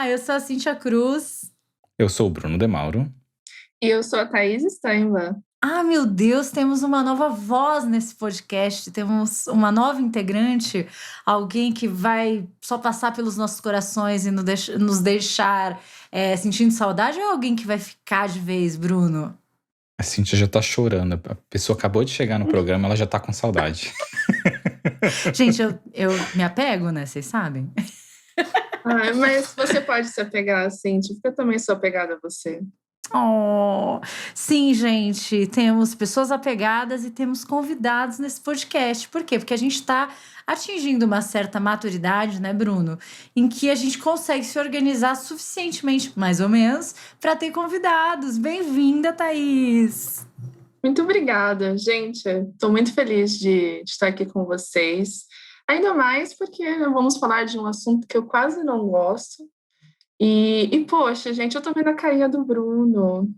Olá, eu sou a Cíntia Cruz. Eu sou o Bruno De Mauro. E eu sou a Thaís Steinman. Meu Deus, temos uma nova voz nesse podcast, temos uma nova integrante, alguém que vai só passar pelos nossos corações e nos deixar sentindo saudade, ou alguém que vai ficar de vez, Bruno? A Cíntia já tá chorando. A pessoa acabou de chegar no programa, ela já tá com saudade. Gente, eu me apego, né? Vocês sabem. Mas você pode se apegar, Cíntia, porque eu também sou apegada a você. Oh, sim, gente, temos pessoas apegadas e temos convidados nesse podcast. Por quê? Porque a gente está atingindo uma certa maturidade, né, Bruno? Em que a gente consegue se organizar suficientemente, mais ou menos, para ter convidados. Bem-vinda, Thaís! Muito obrigada, gente. Estou muito feliz de estar aqui com vocês. Ainda mais porque vamos falar de um assunto que eu quase não gosto. Poxa, gente, eu tô vendo a carinha do Bruno.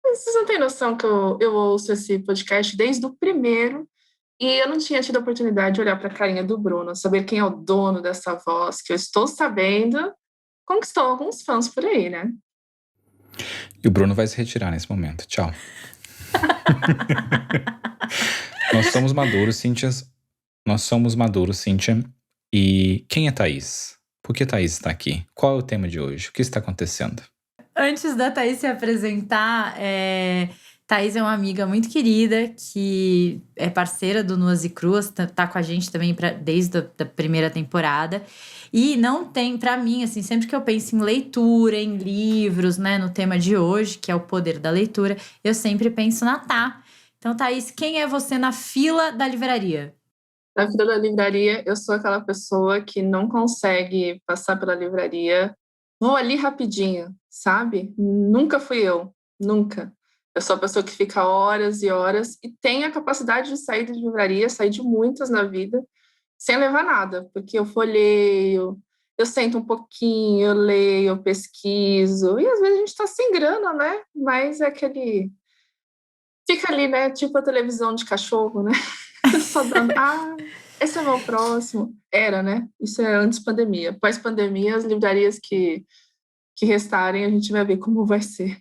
Vocês não têm noção que eu ouço esse podcast desde o primeiro e eu não tinha tido a oportunidade de olhar para a carinha do Bruno, saber quem é o dono dessa voz, que eu estou sabendo, conquistou alguns fãs por aí, né? E o Bruno vai se retirar nesse momento. Tchau. Nós somos maduros, Cíntia. Nós somos maduros, Cíntia. E quem é Thaís? Por que Thaís está aqui? Qual é o tema de hoje? O que está acontecendo? Antes da Thaís se apresentar, Thaís é uma amiga muito querida que é parceira do Nuas e Cruas, tá com a gente também desde a primeira temporada. E não tem, pra mim, assim, sempre que eu penso em leitura, em livros, né, no tema de hoje, que é o poder da leitura, eu sempre penso na Tá. Então, Thaís, quem é você na fila da livraria? Na fila da livraria, eu sou aquela pessoa que não consegue passar pela livraria. Vou ali rapidinho, sabe? Nunca fui eu, nunca. Eu sou a pessoa que fica horas e horas e tem a capacidade de sair de livraria, sair de muitas na vida, sem levar nada, porque eu folheio, eu sento um pouquinho, eu leio, eu pesquiso, e às vezes a gente está sem grana, né? Mas é aquele... Fica ali, né? Tipo a televisão de cachorro, né? Só dando, esse é o meu próximo. Era, né? Isso é antes pandemia. Pós-pandemia, as livrarias que restarem, a gente vai ver como vai ser.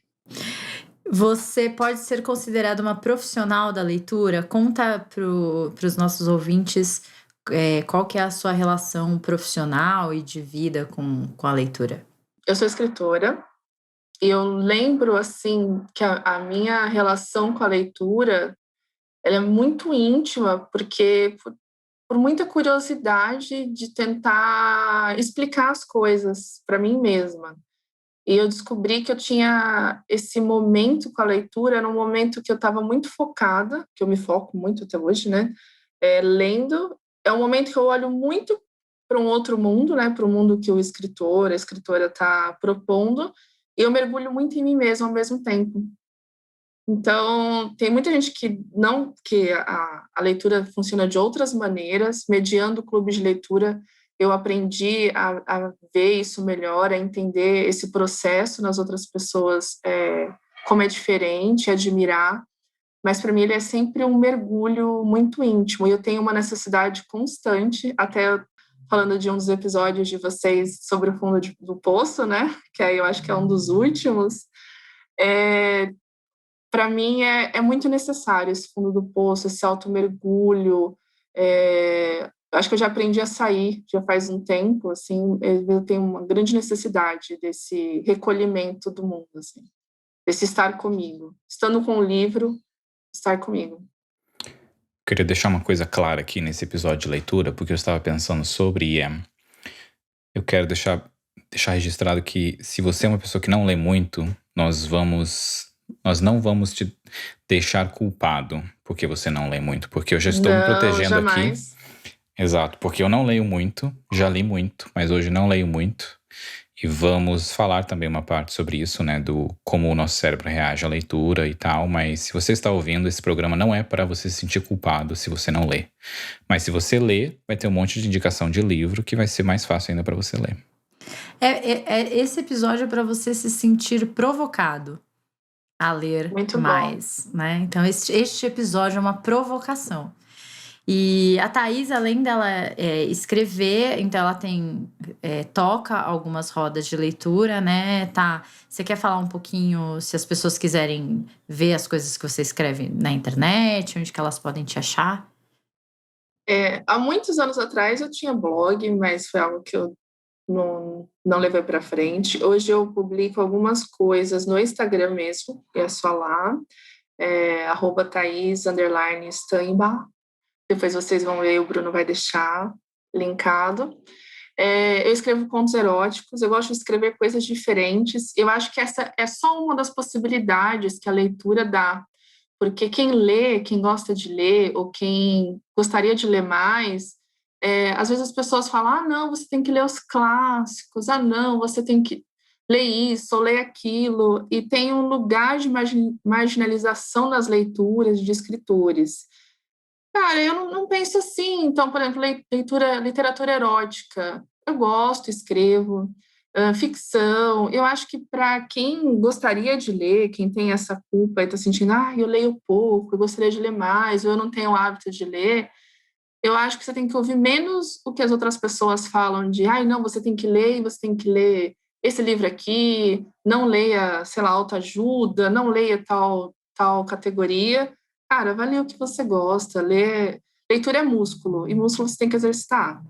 Você pode ser considerada uma profissional da leitura? Conta para os nossos ouvintes qual que é a sua relação profissional e de vida com a leitura. Eu sou escritora e eu lembro, assim, que a minha relação com a leitura ela é muito íntima, porque por muita curiosidade de tentar explicar as coisas para mim mesma. E eu descobri que eu tinha esse momento com a leitura, era um momento que eu estava muito focada, que eu me foco muito até hoje, né? Lendo. É um momento que eu olho muito para um outro mundo, né? Para o mundo que o escritor, a escritora está propondo, e eu mergulho muito em mim mesma ao mesmo tempo. Então, tem muita gente que a leitura funciona de outras maneiras, mediando clubes de leitura, eu aprendi a ver isso melhor, a entender esse processo nas outras pessoas, como é diferente, admirar, mas para mim ele é sempre um mergulho muito íntimo, e eu tenho uma necessidade constante, até falando de um dos episódios de vocês sobre o fundo do poço, né, que aí eu acho que é um dos últimos, para mim é muito necessário esse fundo do poço, esse auto-mergulho. Acho que eu já aprendi a sair, já faz um tempo, assim, eu tenho uma grande necessidade desse recolhimento do mundo, assim, desse estar comigo. Estando com o livro, estar comigo. Queria deixar uma coisa clara aqui nesse episódio de leitura, porque eu estava pensando sobre eu quero deixar registrado que se você é uma pessoa que não lê muito, nós não vamos te deixar culpado porque você não lê muito, porque eu já estou me protegendo jamais. aqui. Exato, porque eu não leio muito, já li muito, mas hoje não leio muito. E vamos falar também uma parte sobre isso, né, do como o nosso cérebro reage à leitura e tal, mas se você está ouvindo, esse programa não é para você se sentir culpado se você não lê. Mas se você lê, vai ter um monte de indicação de livro que vai ser mais fácil ainda para você ler. Esse episódio é para você se sentir provocado a ler Muito mais, bom. né? Então, este episódio é uma provocação. E a Thaís, além dela escrever, então ela toca algumas rodas de leitura, né? Tá, você quer falar um pouquinho, se as pessoas quiserem ver as coisas que você escreve na internet, onde que elas podem te achar? Há muitos anos atrás eu tinha blog, mas foi algo que eu não levei para frente. Hoje eu publico algumas coisas no Instagram mesmo, é só lá, @Thaís_Steinbach. Depois vocês vão ver, o Bruno vai deixar linkado. Eu escrevo contos eróticos, eu gosto de escrever coisas diferentes. Eu acho que essa é só uma das possibilidades que a leitura dá, porque quem lê, quem gosta de ler, ou quem gostaria de ler mais, às vezes as pessoas falam: ah, não, você tem que ler os clássicos, ah, não, você tem que ler isso ou ler aquilo, e tem um lugar de marginalização nas leituras de escritores. Cara, eu não penso assim. Então, por exemplo, literatura erótica, eu gosto, escrevo. Ficção, eu acho que para quem gostaria de ler, quem tem essa culpa e está sentindo, eu leio pouco, eu gostaria de ler mais, ou eu não tenho o hábito de ler, eu acho que você tem que ouvir menos o que as outras pessoas falam de, não, você tem que ler, você tem que ler esse livro aqui, não leia, sei lá, autoajuda, não leia tal categoria. Cara, vai ler o que você gosta. Leitura é músculo, e músculo você tem que exercitar.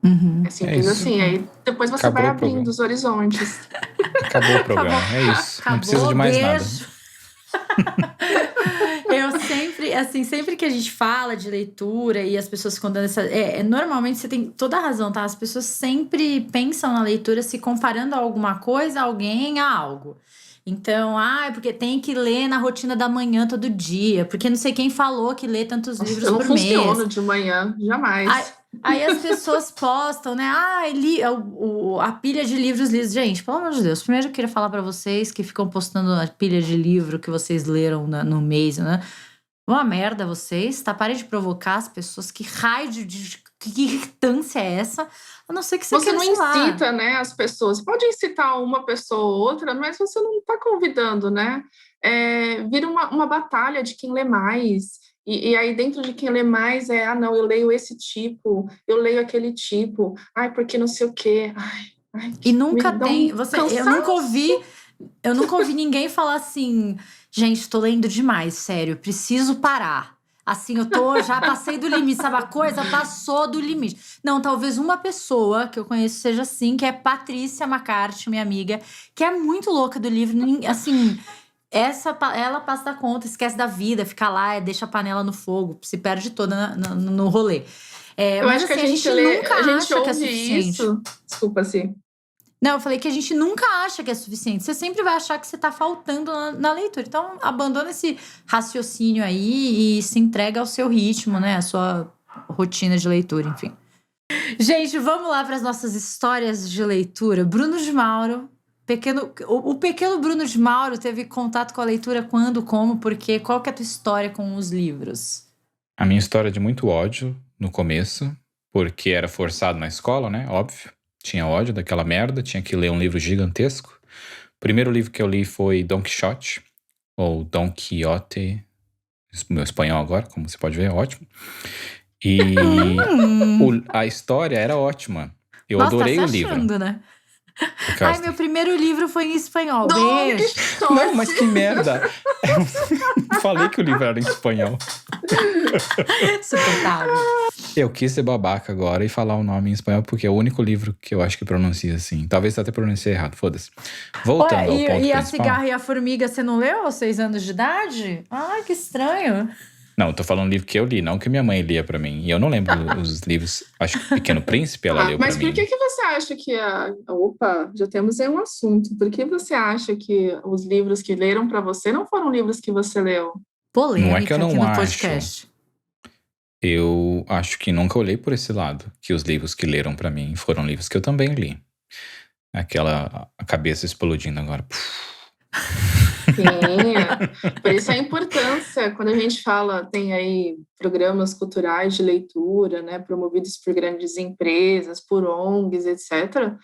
Uhum. É simples assim. Aí depois você vai abrindo os horizontes. Acabou o programa, é isso. Não precisa de mais nada. Eu sempre que a gente fala de leitura e as pessoas ficam dando essa. Normalmente você tem toda a razão, tá? As pessoas sempre pensam na leitura se comparando a alguma coisa, a alguém, a algo. Então, é porque tem que ler na rotina da manhã todo dia, porque não sei quem falou que lê tantos livros por mês. Eu não funciono de manhã, jamais. Aí as pessoas postam, né? A pilha de livros lidos. Gente, pelo amor de Deus, primeiro eu queria falar pra vocês que ficam postando a pilha de livro que vocês leram no mês, né? Uma merda vocês, tá? Parem de provocar as pessoas. Que raio que irritância é essa? A não ser que você não incita, né, as pessoas. Pode incitar uma pessoa ou outra, mas você não está convidando, né? Vira uma batalha de quem lê mais. E aí, dentro de quem lê mais, não, eu leio esse tipo, eu leio aquele tipo, porque não sei o quê. E nunca tem. Eu nunca ouvi ninguém falar assim, gente, tô lendo demais, sério, preciso parar. Assim, já passei do limite, sabe? A coisa passou do limite. Não, talvez uma pessoa que eu conheço seja assim, que é Patrícia McCarthy, minha amiga, que é muito louca do livro. Assim, ela passa da conta, esquece da vida, fica lá, deixa a panela no fogo, se perde toda no rolê. Eu acho que a gente nunca acha que é suficiente. Isso. Desculpa, assim. Não, eu falei que a gente nunca acha que é suficiente. Você sempre vai achar que você tá faltando na leitura. Então, abandona esse raciocínio aí e se entrega ao seu ritmo, né? A sua rotina de leitura, enfim. Gente, vamos lá para as nossas histórias de leitura. Bruno de Mauro. O pequeno Bruno de Mauro teve contato com a leitura quando, como, porque? Qual que é a tua história com os livros? A minha história é de muito ódio no começo, porque era forçado na escola, né? Óbvio. Tinha ódio daquela merda, tinha que ler um livro gigantesco. O primeiro livro que eu li foi Don Quixote, ou Don Quixote, meu espanhol agora, como você pode ver, é ótimo. E a história era ótima. Eu adorei o livro. Achando, né? Meu primeiro livro foi em espanhol. Beijo. Não, mas que merda. Eu falei que o livro era em espanhol. Suportável. Eu quis ser babaca agora e falar o nome em espanhol, porque é o único livro que eu acho que pronuncia assim. Talvez até pronunciei errado, foda-se. Voltando ao ponto principal. E A Cigarra e a Formiga, você não leu aos 6 anos de idade? Ai, que estranho. Não, eu tô falando livro que eu li, não que minha mãe lia pra mim. E eu não lembro os livros. Acho que Pequeno Príncipe ela leu pra mim. Mas por que você acha que Opa, já temos aí um assunto. Por que você acha que os livros que leram pra você não foram livros que você leu? Polêmica não é que eu não aqui no acho. podcast. Eu acho que nunca olhei por esse lado. Que os livros que leram pra mim foram livros que eu também li. A cabeça explodindo agora. Sim, por isso a importância, quando a gente fala, tem aí programas culturais de leitura, né, promovidos por grandes empresas, por ONGs, etc.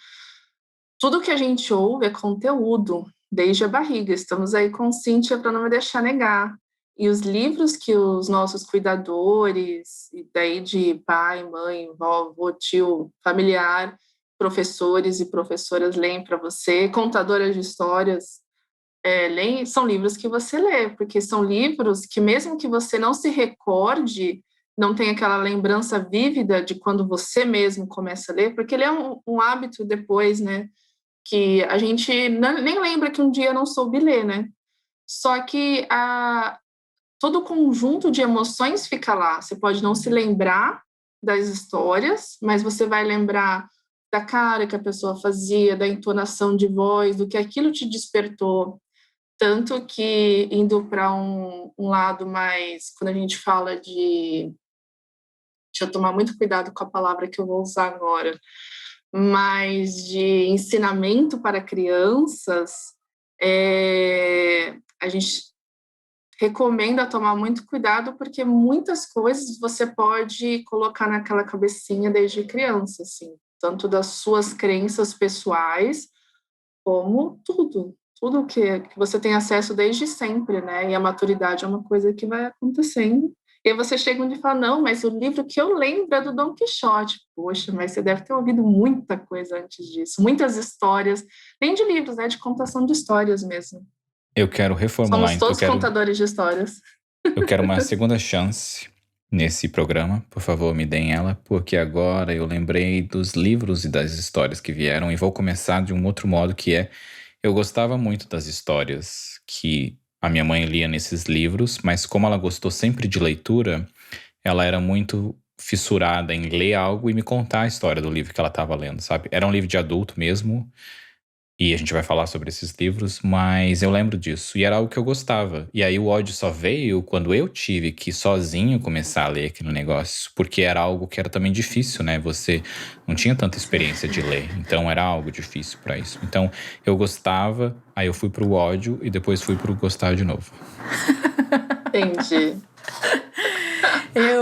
Tudo que a gente ouve é conteúdo, desde a barriga. Estamos aí com Cíntia para não me deixar negar. E os livros que os nossos cuidadores, e daí de pai, mãe, vovô, tio, familiar, professores e professoras leem para você, contadoras de histórias, leem, são livros que você lê, porque são livros que mesmo que você não se recorde, não tem aquela lembrança vívida de quando você mesmo começa a ler, porque ele é um hábito depois, né? Que a gente nem lembra que um dia não soube ler, né? Só que todo o conjunto de emoções fica lá. Você pode não se lembrar das histórias, mas você vai lembrar da cara que a pessoa fazia, da entonação de voz, do que aquilo te despertou. Tanto que, indo para um lado mais, quando a gente fala de. Deixa eu tomar muito cuidado com a palavra que eu vou usar agora, mas de ensinamento para crianças, a gente recomenda tomar muito cuidado, porque muitas coisas você pode colocar naquela cabecinha desde criança, assim, tanto das suas crenças pessoais, como tudo que você tem acesso desde sempre, né? E a maturidade é uma coisa que vai acontecendo. E aí você chega onde fala, não, mas o livro que eu lembro é do Dom Quixote. Poxa, mas você deve ter ouvido muita coisa antes disso, muitas histórias, nem de livros, né? De contação de histórias mesmo. Eu quero reformular. Somos todos contadores de histórias. Eu quero uma segunda chance nesse programa. Por favor, me deem ela, porque agora eu lembrei dos livros e das histórias que vieram e vou começar de um outro modo, que é... Eu gostava muito das histórias que a minha mãe lia nesses livros, mas como ela gostou sempre de leitura, ela era muito fissurada em ler algo e me contar a história do livro que ela estava lendo, sabe? Era um livro de adulto mesmo, e a gente vai falar sobre esses livros, mas eu lembro disso. E era algo que eu gostava. E aí o ódio só veio quando eu tive que sozinho começar a ler aquele negócio. Porque era algo que era também difícil, né? Você não tinha tanta experiência de ler. Então era algo difícil pra isso. Então eu gostava, aí eu fui pro ódio e depois fui pro gostar de novo. Entendi.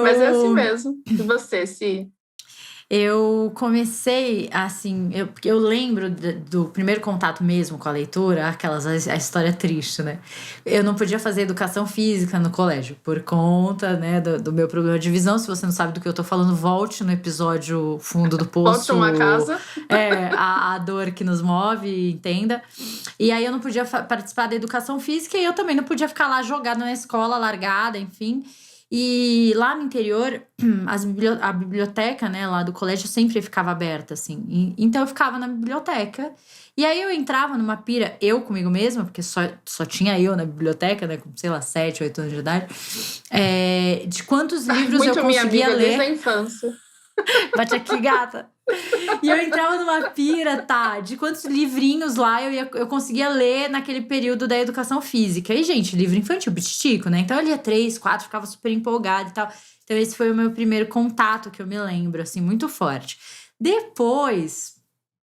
Mas é assim mesmo. E você, Si? Eu comecei, assim, eu lembro do primeiro contato mesmo com a leitura, a história triste, né? Eu não podia fazer educação física no colégio, por conta, né, do meu problema de visão. Se você não sabe do que eu tô falando, volte no episódio Fundo do Poço. Volte uma casa. A dor que nos move, entenda. E aí eu não podia participar da educação física e eu também não podia ficar lá jogada na escola, largada, enfim. E lá no interior, a biblioteca, né, lá do colégio sempre ficava aberta, assim. Então eu ficava na biblioteca. E aí eu entrava numa pira, eu comigo mesma, porque só tinha eu na biblioteca, né, com, sei lá, 7, 8 anos de idade. De quantos livros eu conseguia minha amiga, ler. desde a infância. Bate aqui, gata. E eu entrava numa pira, tá? De quantos livrinhos lá eu conseguia ler naquele período da educação física. E, gente, livro infantil, bititico, né? Então eu lia 3, 4, ficava super empolgada e tal. Então esse foi o meu primeiro contato que eu me lembro, assim, muito forte. Depois,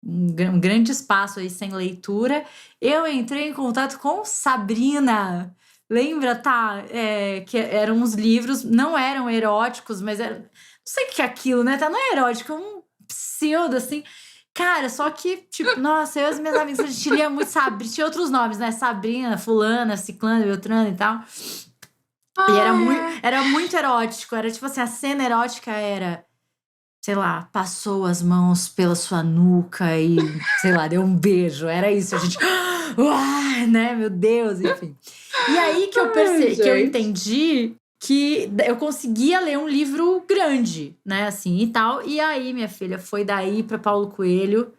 um grande espaço aí sem leitura, eu entrei em contato com Sabrina. Lembra, tá? Que eram uns livros, não eram eróticos, mas eram... Não sei o que é aquilo, né? Tá, não é erótico, é um pseudo, assim. Cara, só que, tipo, nossa, eu e as minhas amigas, a gente lia muito Sabrina. Tinha outros nomes, né? Sabrina, fulana, ciclana, beltrana e tal. E era muito erótico. Era tipo assim, a cena erótica era... Sei lá, passou as mãos pela sua nuca e, sei lá, deu um beijo. Era isso, a gente... né? Meu Deus, enfim. E aí que eu percebi, que eu entendi... que eu conseguia ler um livro grande, né, assim, e tal. E aí, minha filha, foi daí para Paulo Coelho.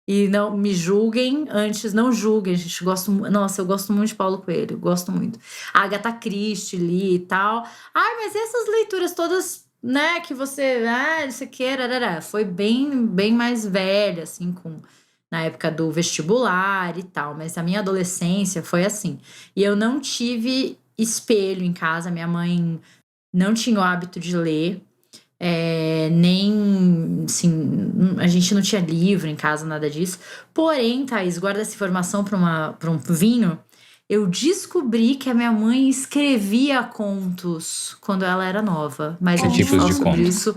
E não me julguem antes, não julguem, gente. Nossa, eu gosto muito de Paulo Coelho, gosto muito. A Agatha Christie li e tal. Ai, mas essas leituras todas, né, que você... não sei o que, foi bem mais velha, assim, na época do vestibular e tal. Mas a minha adolescência foi assim. E eu não tive... espelho em casa, minha mãe não tinha o hábito de ler, nem, assim, a gente não tinha livro em casa, nada disso. Porém, Thaís, guarda essa informação para um vinho, eu descobri que a minha mãe escrevia contos quando ela era nova, mas a gente falou sobre isso.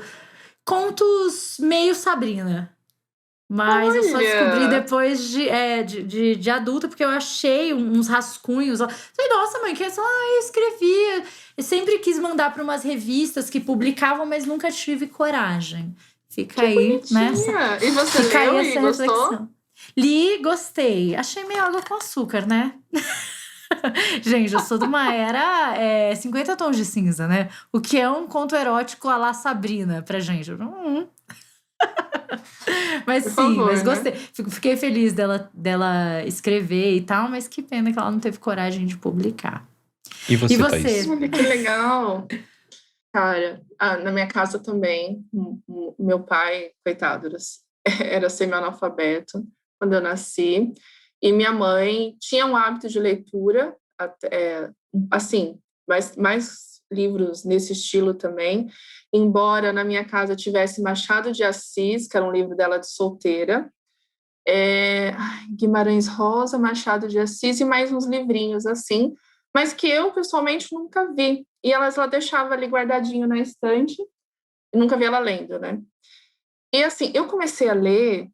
Contos meio Sabrina. Mas eu só descobri Olha! depois de adulta, porque eu achei uns rascunhos. Falei, nossa, mãe, que é só eu escrevia. Eu sempre quis mandar para umas revistas que publicavam, mas nunca tive coragem. Fica Que aí, né? bonitinha! E você Fica aí leu e essa gostou? reflexão. Li, gostei. Achei meio água com açúcar, né? Gente, eu sou de uma era 50 tons de cinza, né? O que é um conto erótico à la Sabrina pra gente? Mas Por sim, mas favor, né? gostei. Fiquei feliz dela escrever e tal, mas que pena que ela não teve coragem de publicar. E E você, Thaís? você? Olha que legal! Cara, na minha casa também, meu pai, coitado, era semi-analfabeto quando eu nasci, e minha mãe tinha um hábito de leitura, assim, mais livros nesse estilo também, embora na minha casa tivesse Machado de Assis, que era um livro dela de solteira, Guimarães Rosa, Machado de Assis e mais uns livrinhos assim, mas que eu pessoalmente nunca vi. E ela deixava ali guardadinho na estante e nunca vi ela lendo, né? E assim, eu comecei a ler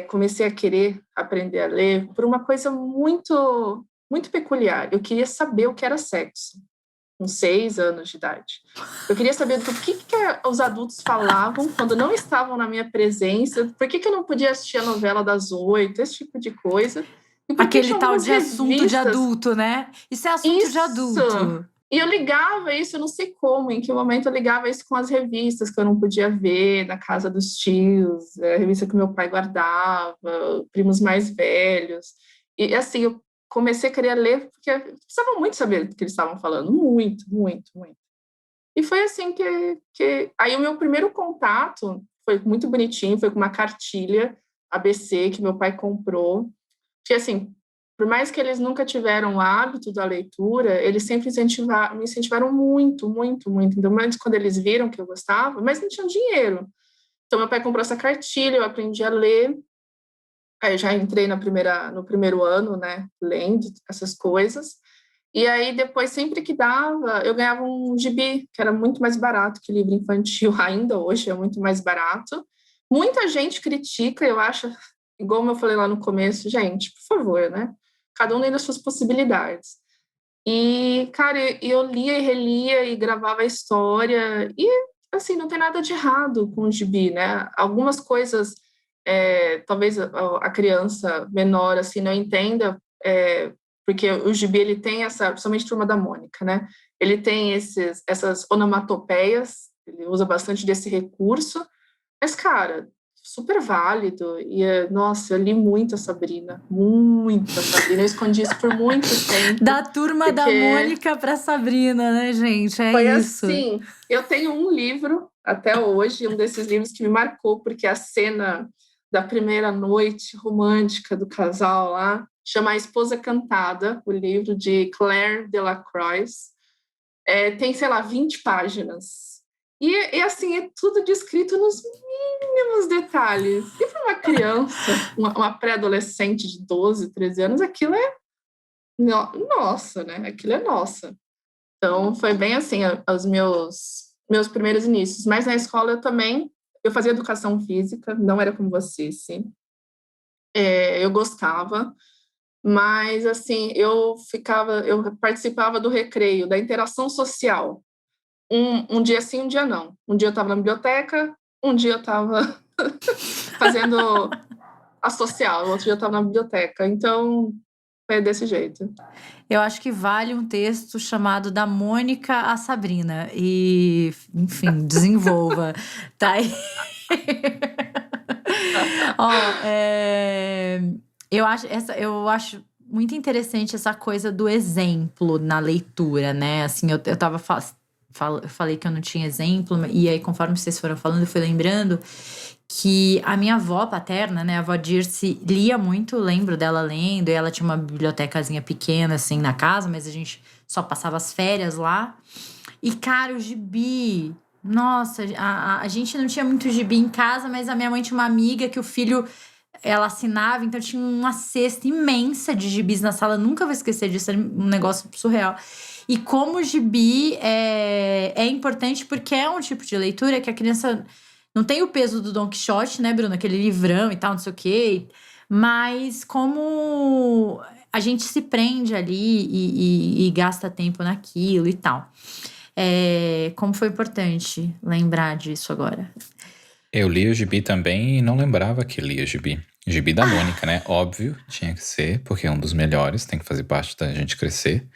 comecei a querer aprender a ler por uma coisa muito, muito peculiar. Eu queria saber o que era sexo, com 6 anos de idade. Eu queria saber do que os adultos falavam quando não estavam na minha presença, por que eu não podia assistir a novela das 8, esse tipo de coisa. E por que Aquele tinha tal algumas de assunto de revistas. adulto, né? Isso é assunto de Isso! adulto. E eu ligava isso, eu não sei como, em que momento eu ligava isso com as revistas que eu não podia ver na casa dos tios, a revista que meu pai guardava, primos mais velhos. E assim, eu comecei a querer ler porque eu precisava muito saber do que eles estavam falando, muito, muito, muito. E foi assim que... Aí o meu primeiro contato foi muito bonitinho, foi com uma cartilha ABC que meu pai comprou, que assim, por mais que eles nunca tiveram o hábito da leitura, eles sempre me incentivaram muito, muito, muito. Então, antes, quando eles viram que eu gostava, mas não tinham dinheiro. Então, meu pai comprou essa cartilha, eu aprendi a ler. Aí, eu já entrei no primeiro ano, né, lendo essas coisas. E aí, depois, sempre que dava, eu ganhava um gibi, que era muito mais barato que livro infantil, ainda hoje é muito mais barato. Muita gente critica, eu acho, igual eu falei lá no começo, gente, por favor, né? Cada um tem as suas possibilidades. E, cara, eu lia e relia e gravava a história. E, assim, não tem nada de errado com o gibi, né? Algumas coisas, talvez a criança menor, assim, não entenda, porque o gibi, ele tem principalmente Turma da Mônica, né? Ele tem essas onomatopeias, ele usa bastante desse recurso. Mas, cara, super válido. E, nossa, eu li muito a Sabrina. Muito a Sabrina. Eu escondi isso por muito tempo. Da Turma da Porque Mônica pra Sabrina, né, gente? É foi isso. assim. Eu tenho um livro, até hoje, um desses livros que me marcou, porque a cena da primeira noite romântica do casal lá chama A Esposa Cantada, o livro de Claire Delacroix. Tem, sei lá, 20 páginas. E assim, é tudo descrito nos mínimos detalhes. E para uma criança, uma pré-adolescente de 12, 13 anos, aquilo é nossa, né? Aquilo é nossa. Então, foi bem assim, os meus primeiros inícios. Mas na escola eu fazia educação física, não era como você, sim. Eu gostava, mas assim, eu participava do recreio, da interação social. Um dia sim, um dia não. Um dia eu estava na biblioteca, um dia eu estava fazendo a social, o outro dia eu estava na biblioteca. Então, é desse jeito. Eu acho que vale um texto chamado Da Mônica à Sabrina. E, enfim, desenvolva. Tá aí. Ó, eu acho muito interessante essa coisa do exemplo na leitura, né? Assim, eu falei que eu não tinha exemplo, e aí, conforme vocês foram falando, eu fui lembrando que a minha avó paterna, né, a avó Dirce, lia muito, lembro dela lendo, e ela tinha uma bibliotecazinha pequena, assim, na casa, mas a gente só passava as férias lá. E, cara, o gibi... Nossa, a gente não tinha muito gibi em casa, mas a minha mãe tinha uma amiga que o filho... Ela assinava, então tinha uma cesta imensa de gibis na sala. Nunca vou esquecer disso, era um negócio surreal. E como o gibi é importante porque é um tipo de leitura que a criança Não tem o peso do Don Quixote, né, Bruno? Aquele livrão e tal, não sei o quê. Mas como a gente se prende ali e gasta tempo naquilo e tal. Como foi importante lembrar disso agora. Eu li o gibi também e não lembrava que lia o gibi. Gibi da Mônica, né? Óbvio, tinha que ser, porque é um dos melhores, tem que fazer parte da gente crescer.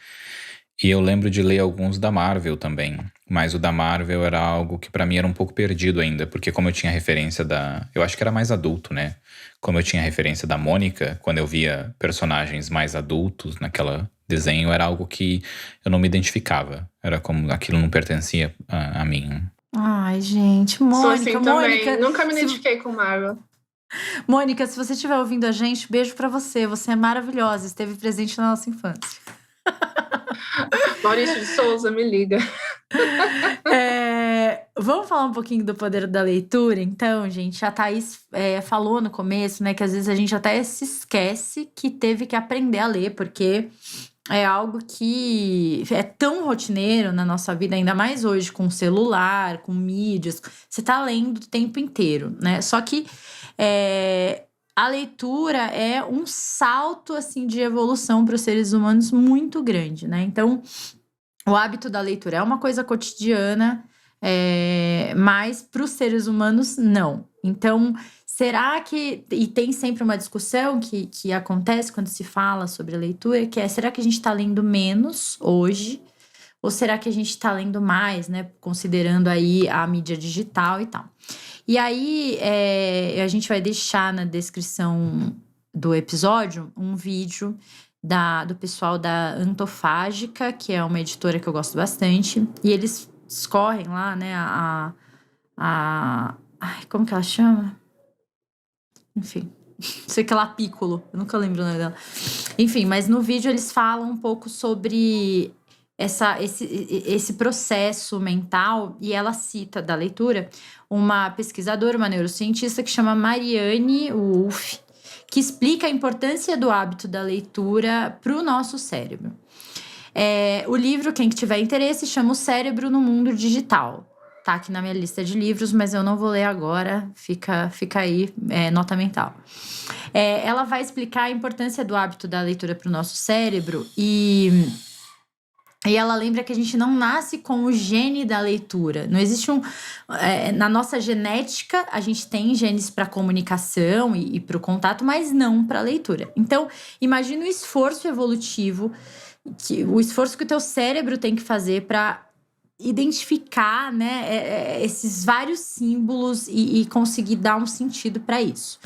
E eu lembro de ler alguns da Marvel também. Mas o da Marvel era algo que pra mim era um pouco perdido ainda, porque como eu tinha referência da... Eu acho que era mais adulto, né? Como eu tinha referência da Mônica, quando eu via personagens mais adultos naquela desenho, era algo que eu não me identificava. Era como aquilo não pertencia a mim. Ai, gente, Sou Mônica, assim também. Mônica. Nunca me identifiquei com Marvel. Mônica, se você estiver ouvindo a gente, beijo pra você. Você é maravilhosa, esteve presente na nossa infância. Maurício de Souza, me liga. Vamos falar um pouquinho do poder da leitura, então, gente. A Thaís falou no começo, né, que às vezes a gente até se esquece que teve que aprender a ler, porque é algo que é tão rotineiro na nossa vida, ainda mais hoje, com celular, com mídias. Você tá lendo o tempo inteiro, né? Só que a leitura é um salto, assim, de evolução para os seres humanos muito grande, né? Então, o hábito da leitura é uma coisa cotidiana, mas para os seres humanos, não. Então, será que... E tem sempre uma discussão que acontece quando se fala sobre a leitura, que será que a gente está lendo menos hoje? Ou será que a gente está lendo mais, né? Considerando aí a mídia digital e tal. E aí, a gente vai deixar na descrição do episódio um vídeo do pessoal da Antofágica, que é uma editora que eu gosto bastante. E eles escorrem lá, né, ai, como que ela chama? Enfim, sei que ela Piccolo, eu nunca lembro o nome dela. Enfim, mas no vídeo eles falam um pouco sobre esse processo mental, e ela cita da leitura uma pesquisadora, uma neurocientista que chama Marianne Wolf, que explica a importância do hábito da leitura para o nosso cérebro. O livro, quem tiver interesse, chama O Cérebro no Mundo Digital. Tá aqui na minha lista de livros, mas eu não vou ler agora, fica aí, nota mental. Ela vai explicar a importância do hábito da leitura para o nosso cérebro e ela lembra que a gente não nasce com o gene da leitura. Não existe na nossa genética, a gente tem genes para comunicação e para o contato, mas não para leitura. Então, imagina o esforço evolutivo, o esforço que o teu cérebro tem que fazer para identificar, né, esses vários símbolos e conseguir dar um sentido para isso.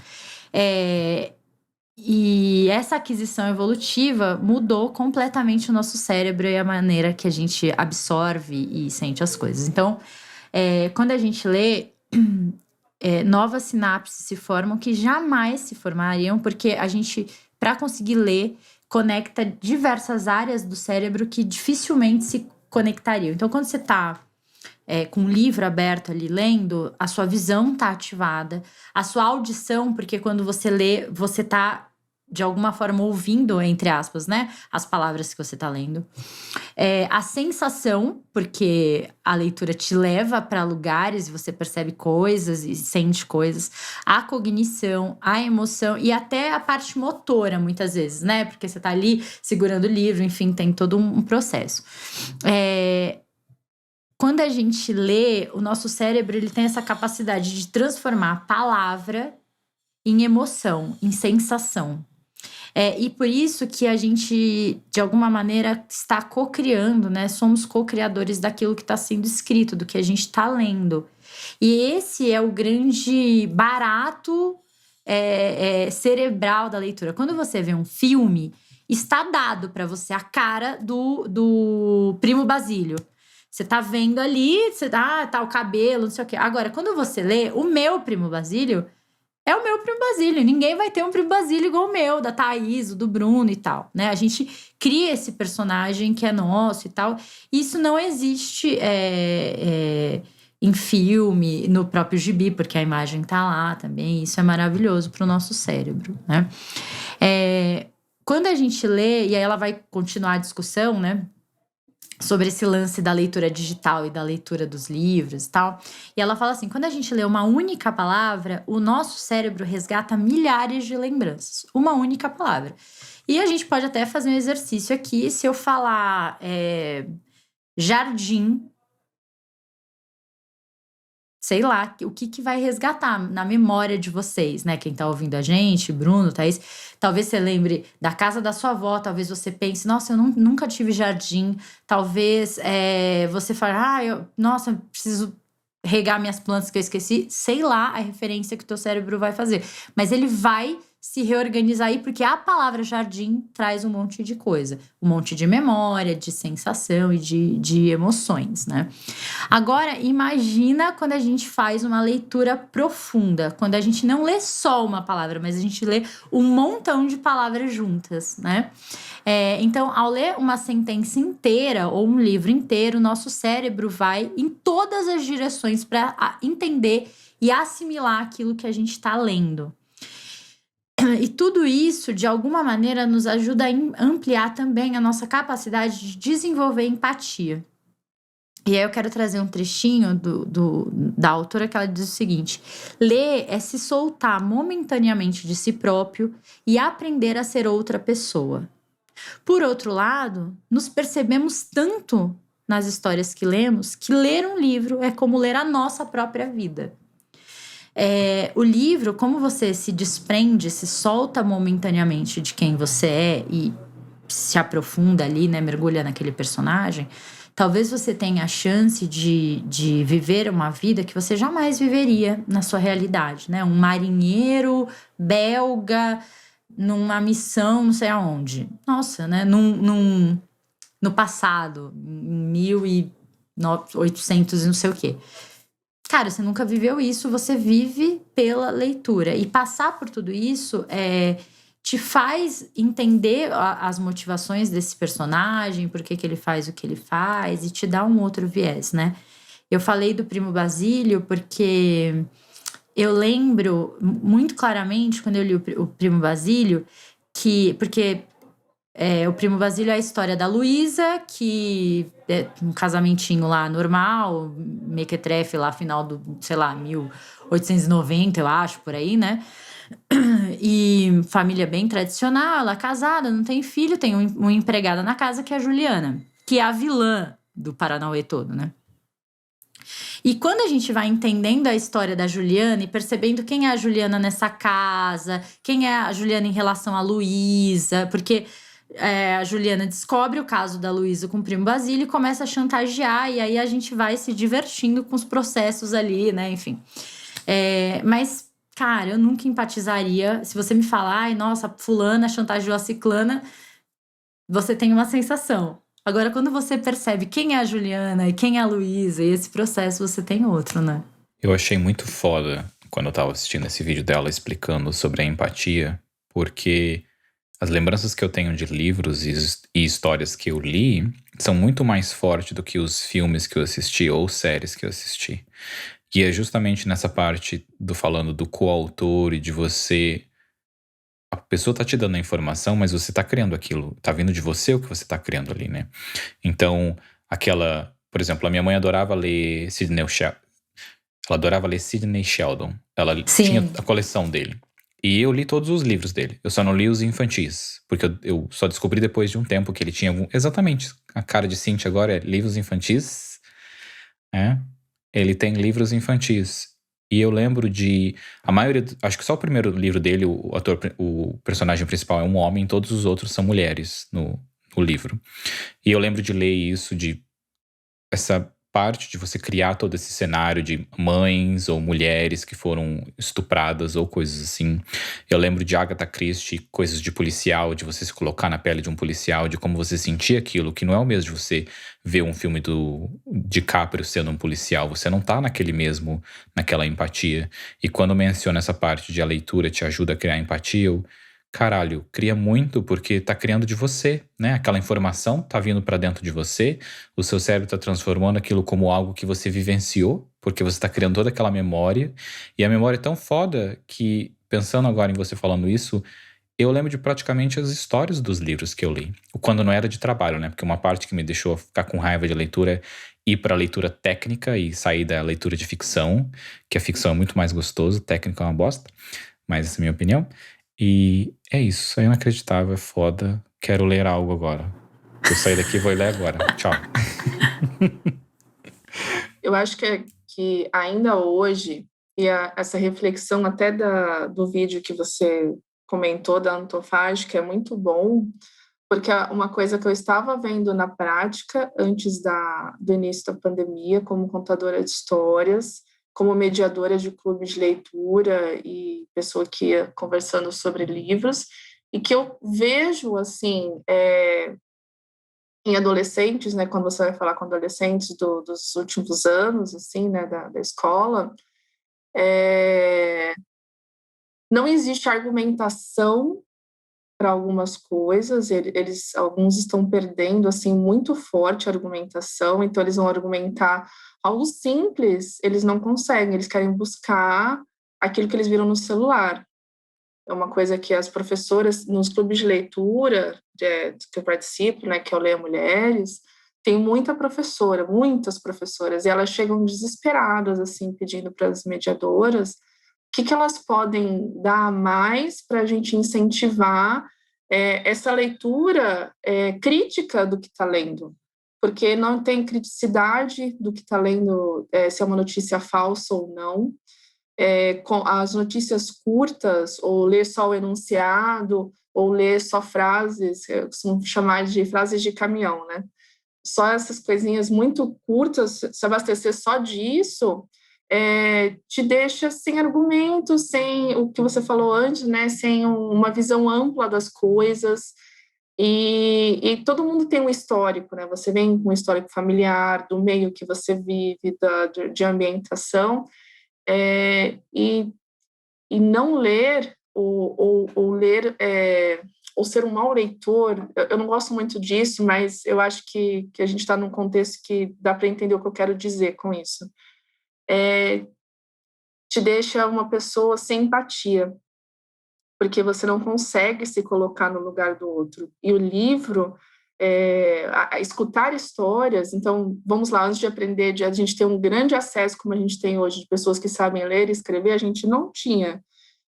E essa aquisição evolutiva mudou completamente o nosso cérebro e a maneira que a gente absorve e sente as coisas. Então, quando a gente lê, novas sinapses se formam que jamais se formariam, porque a gente, para conseguir ler, conecta diversas áreas do cérebro que dificilmente se conectariam. Então, quando você está com um livro aberto ali lendo, a sua visão está ativada, a sua audição, porque quando você lê, você está de alguma forma ouvindo, entre aspas, né, as palavras que você está lendo. A sensação, porque a leitura te leva para lugares e você percebe coisas e sente coisas. A cognição, a emoção e até a parte motora, muitas vezes, né, porque você está ali segurando o livro, enfim, tem todo um processo. Quando a gente lê, o nosso cérebro ele tem essa capacidade de transformar a palavra em emoção, em sensação. E por isso que a gente, de alguma maneira, está co-criando, né? Somos co-criadores daquilo que está sendo escrito, do que a gente está lendo. E esse é o grande barato cerebral da leitura. Quando você vê um filme, está dado para você a cara do Primo Basílio. Você tá vendo ali, tá o cabelo, não sei o quê. Agora, quando você lê, o meu Primo Basílio é o meu Primo Basílio. Ninguém vai ter um Primo Basílio igual o meu, da Thaís, do Bruno e tal, né? A gente cria esse personagem que é nosso e tal. Isso não existe em filme, no próprio gibi, porque a imagem tá lá também. Isso é maravilhoso pro nosso cérebro, né? Quando a gente lê, e aí ela vai continuar a discussão, né? sobre esse lance da leitura digital e da leitura dos livros e tal. E ela fala assim: quando a gente lê uma única palavra, o nosso cérebro resgata milhares de lembranças. Uma única palavra. E a gente pode até fazer um exercício aqui. Se eu falar jardim, sei lá, o que vai resgatar na memória de vocês, né? Quem tá ouvindo a gente, Bruno, Thaís, talvez você lembre da casa da sua avó, talvez você pense, nossa, eu nunca tive jardim. Talvez você fale, nossa, eu preciso regar minhas plantas que eu esqueci. Sei lá a referência que o teu cérebro vai fazer. Mas ele vai se reorganizar aí, porque a palavra jardim traz um monte de coisa. Um monte de memória, de sensação e de emoções, né? Agora, imagina quando a gente faz uma leitura profunda, quando a gente não lê só uma palavra, mas a gente lê um montão de palavras juntas, né? Então, ao ler uma sentença inteira ou um livro inteiro, nosso cérebro vai em todas as direções para entender e assimilar aquilo que a gente está lendo. E tudo isso, de alguma maneira, nos ajuda a ampliar também a nossa capacidade de desenvolver empatia. E aí eu quero trazer um trechinho da autora que ela diz o seguinte: ler é se soltar momentaneamente de si próprio e aprender a ser outra pessoa. Por outro lado, nos percebemos tanto nas histórias que lemos que ler um livro é como ler a nossa própria vida. O livro, como você se desprende, se solta momentaneamente de quem você é e se aprofunda ali, né, mergulha naquele personagem, talvez você tenha a chance de viver uma vida que você jamais viveria na sua realidade, né? Um marinheiro belga numa missão não sei aonde. Nossa, né? No passado, em 1800 e não sei o quê. Cara, você nunca viveu isso, você vive pela leitura. E passar por tudo isso te faz entender as motivações desse personagem, por que ele faz o que ele faz, e te dá um outro viés, né? Eu falei do Primo Basílio porque eu lembro muito claramente, quando eu li o Primo Basílio, porque o Primo Basílio é a história da Luísa, que é um casamentinho lá normal, mequetrefe lá, final do, sei lá, 1890, eu acho, por aí, né? E família bem tradicional, ela é casada, não tem filho, tem uma empregada na casa que é a Juliana, que é a vilã do Paranauê todo, né? E quando a gente vai entendendo a história da Juliana e percebendo quem é a Juliana nessa casa, quem é a Juliana em relação à Luísa, porque a Juliana descobre o caso da Luísa com o Primo Basílio e começa a chantagear, e aí a gente vai se divertindo com os processos ali, né? Enfim. Mas, cara, eu nunca empatizaria. Se você me falar, ai, nossa, fulana chantageou a ciclana, você tem uma sensação. Agora, quando você percebe quem é a Juliana e quem é a Luísa, e esse processo, você tem outro, né? Eu achei muito foda quando eu tava assistindo esse vídeo dela explicando sobre a empatia, porque as lembranças que eu tenho de livros e histórias que eu li são muito mais fortes do que os filmes que eu assisti ou séries que eu assisti. E é justamente nessa parte falando do coautor e de você... A pessoa tá te dando a informação, mas você tá criando aquilo. Tá vindo de você o que você tá criando ali, né? Então, por exemplo, a minha mãe adorava ler Sidney Sheldon. Ela adorava ler Sidney Sheldon. Ela tinha a coleção dele. E eu li todos os livros dele. Eu só não li os infantis. Porque eu só descobri depois de um tempo que ele tinha exatamente. A cara de Cynthia agora é livros infantis. Ele tem livros infantis. E eu lembro a maioria, acho que só o primeiro livro dele, o personagem principal é um homem, todos os outros são mulheres no livro. E eu lembro de ler isso, essa parte de você criar todo esse cenário de mães ou mulheres que foram estupradas ou coisas assim. Eu lembro de Agatha Christie, coisas de policial, de você se colocar na pele de um policial, de como você sentia aquilo, que não é o mesmo de você ver um filme do DiCaprio sendo um policial. Você não tá naquela empatia. E quando menciona essa parte de a leitura te ajuda a criar empatia, caralho, cria muito porque tá criando de você, né? Aquela informação tá vindo pra dentro de você, o seu cérebro tá transformando aquilo como algo que você vivenciou, porque você tá criando toda aquela memória, e a memória é tão foda que, pensando agora em você falando isso, eu lembro de praticamente as histórias dos livros que eu li. Quando não era de trabalho, né? Porque uma parte que me deixou ficar com raiva de leitura é ir para a leitura técnica e sair da leitura de ficção, que a ficção é muito mais gostoso, técnica é uma bosta, mas essa é a minha opinião. E é isso, é inacreditável, é foda. Quero ler algo agora. Eu sair daqui e vou ler agora. Tchau. Eu acho que ainda hoje, essa reflexão até do vídeo que você comentou da Antofágica é muito bom, porque uma coisa que eu estava vendo na prática antes do início da pandemia, como contadora de histórias, como mediadora de clube de leitura e pessoa que ia conversando sobre livros, e que eu vejo, assim, em adolescentes, né, quando você vai falar com adolescentes dos últimos anos, assim, né, da escola, não existe argumentação para algumas coisas, alguns estão perdendo, assim, muito forte a argumentação, então eles vão argumentar algo simples, eles não conseguem, eles querem buscar aquilo que eles viram no celular. É uma coisa que as professoras, nos clubes de leitura que eu participo, né, que eu leio Mulheres, tem muitas professoras, e elas chegam desesperadas, assim, pedindo para as mediadoras o que elas podem dar a mais para a gente incentivar essa leitura crítica do que está lendo, porque não tem criticidade do que está lendo, se é uma notícia falsa ou não, com as notícias curtas, ou ler só o enunciado, ou ler só frases, eu costumo chamar de frases de caminhão, né? Só essas coisinhas muito curtas, se abastecer só disso, te deixa sem argumentos, sem o que você falou antes, né? Sem uma visão ampla das coisas. E todo mundo tem um histórico, né? Você vem com um histórico familiar, do meio que você vive, de ambientação, e não ler ou ler ou ser um mau leitor, eu não gosto muito disso, mas eu acho que a gente está num contexto que dá para entender o que eu quero dizer com isso. Te deixa uma pessoa sem empatia, porque você não consegue se colocar no lugar do outro. E o livro, escutar histórias, então, vamos lá, antes de aprender, a gente ter um grande acesso, como a gente tem hoje, de pessoas que sabem ler e escrever, a gente não tinha.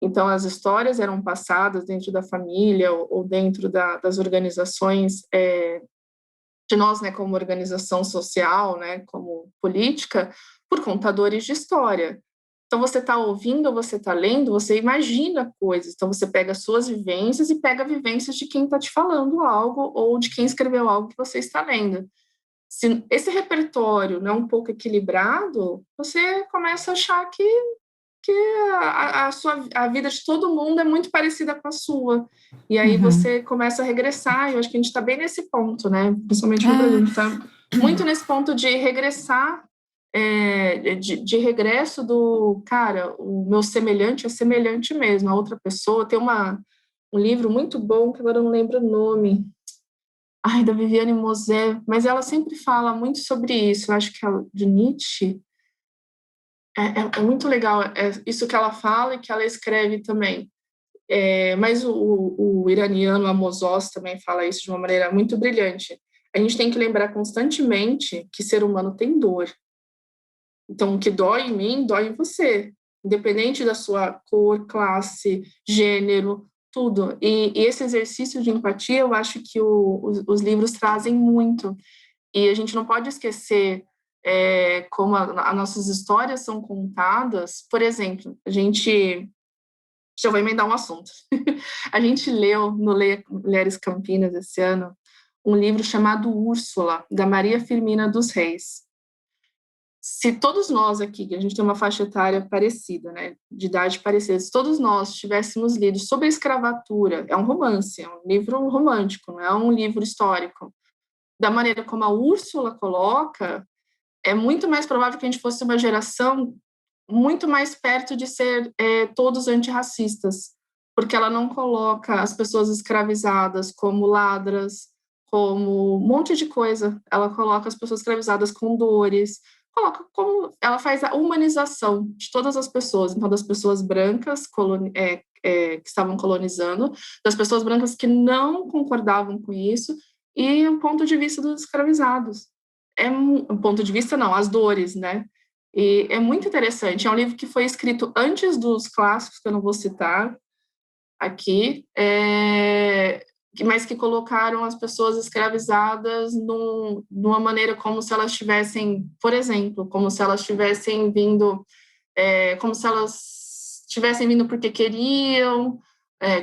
Então, as histórias eram passadas dentro da família ou dentro das organizações, de nós, né, como organização social, né, como política, por contadores de história. Então, você está ouvindo, você está lendo, você imagina coisas. Então, você pega as suas vivências e pega vivências de quem está te falando algo ou de quem escreveu algo que você está lendo. Se esse repertório não é um pouco equilibrado, você começa a achar que a vida de todo mundo é muito parecida com a sua. E aí você começa a regressar. Eu acho que a gente está bem nesse ponto, né? Principalmente no Brasil, a gente está muito nesse ponto de regressar, de regresso do, cara, o meu semelhante é semelhante mesmo, a outra pessoa. Tem um livro muito bom, que agora eu não lembro o nome, da Viviane Mosé, mas ela sempre fala muito sobre isso. Eu acho que é de Nietzsche. É muito legal isso que ela fala e que ela escreve também. Mas o iraniano Amos Oz também fala isso de uma maneira muito brilhante. A gente tem que lembrar constantemente que ser humano tem dor. Então, o que dói em mim, dói em você. Independente da sua cor, classe, gênero, tudo. E esse exercício de empatia, eu acho que os livros trazem muito. E a gente não pode esquecer como as nossas histórias são contadas. Por exemplo, já vou emendar um assunto. A gente leu no Mulheres Campinas esse ano um livro chamado Úrsula, da Maria Firmina dos Reis. Se todos nós aqui, que a gente tem uma faixa etária parecida, né, de idade parecida, se todos nós tivéssemos lido sobre a escravatura, é um romance, é um livro romântico, não é um livro histórico, da maneira como a Úrsula coloca, é muito mais provável que a gente fosse uma geração muito mais perto de ser todos antirracistas, porque ela não coloca as pessoas escravizadas como ladras, como um monte de coisa. Ela coloca as pessoas escravizadas com dores, ela faz a humanização de todas as pessoas, então das pessoas brancas, que estavam colonizando, das pessoas brancas que não concordavam com isso, e o ponto de vista dos escravizados. Um ponto de vista, não, as dores, né? E é muito interessante. É um livro que foi escrito antes dos clássicos, que eu não vou citar aqui, mas que colocaram as pessoas escravizadas numa maneira como se elas tivessem, por exemplo, como se elas tivessem vindo, como se elas tivessem vindo porque queriam,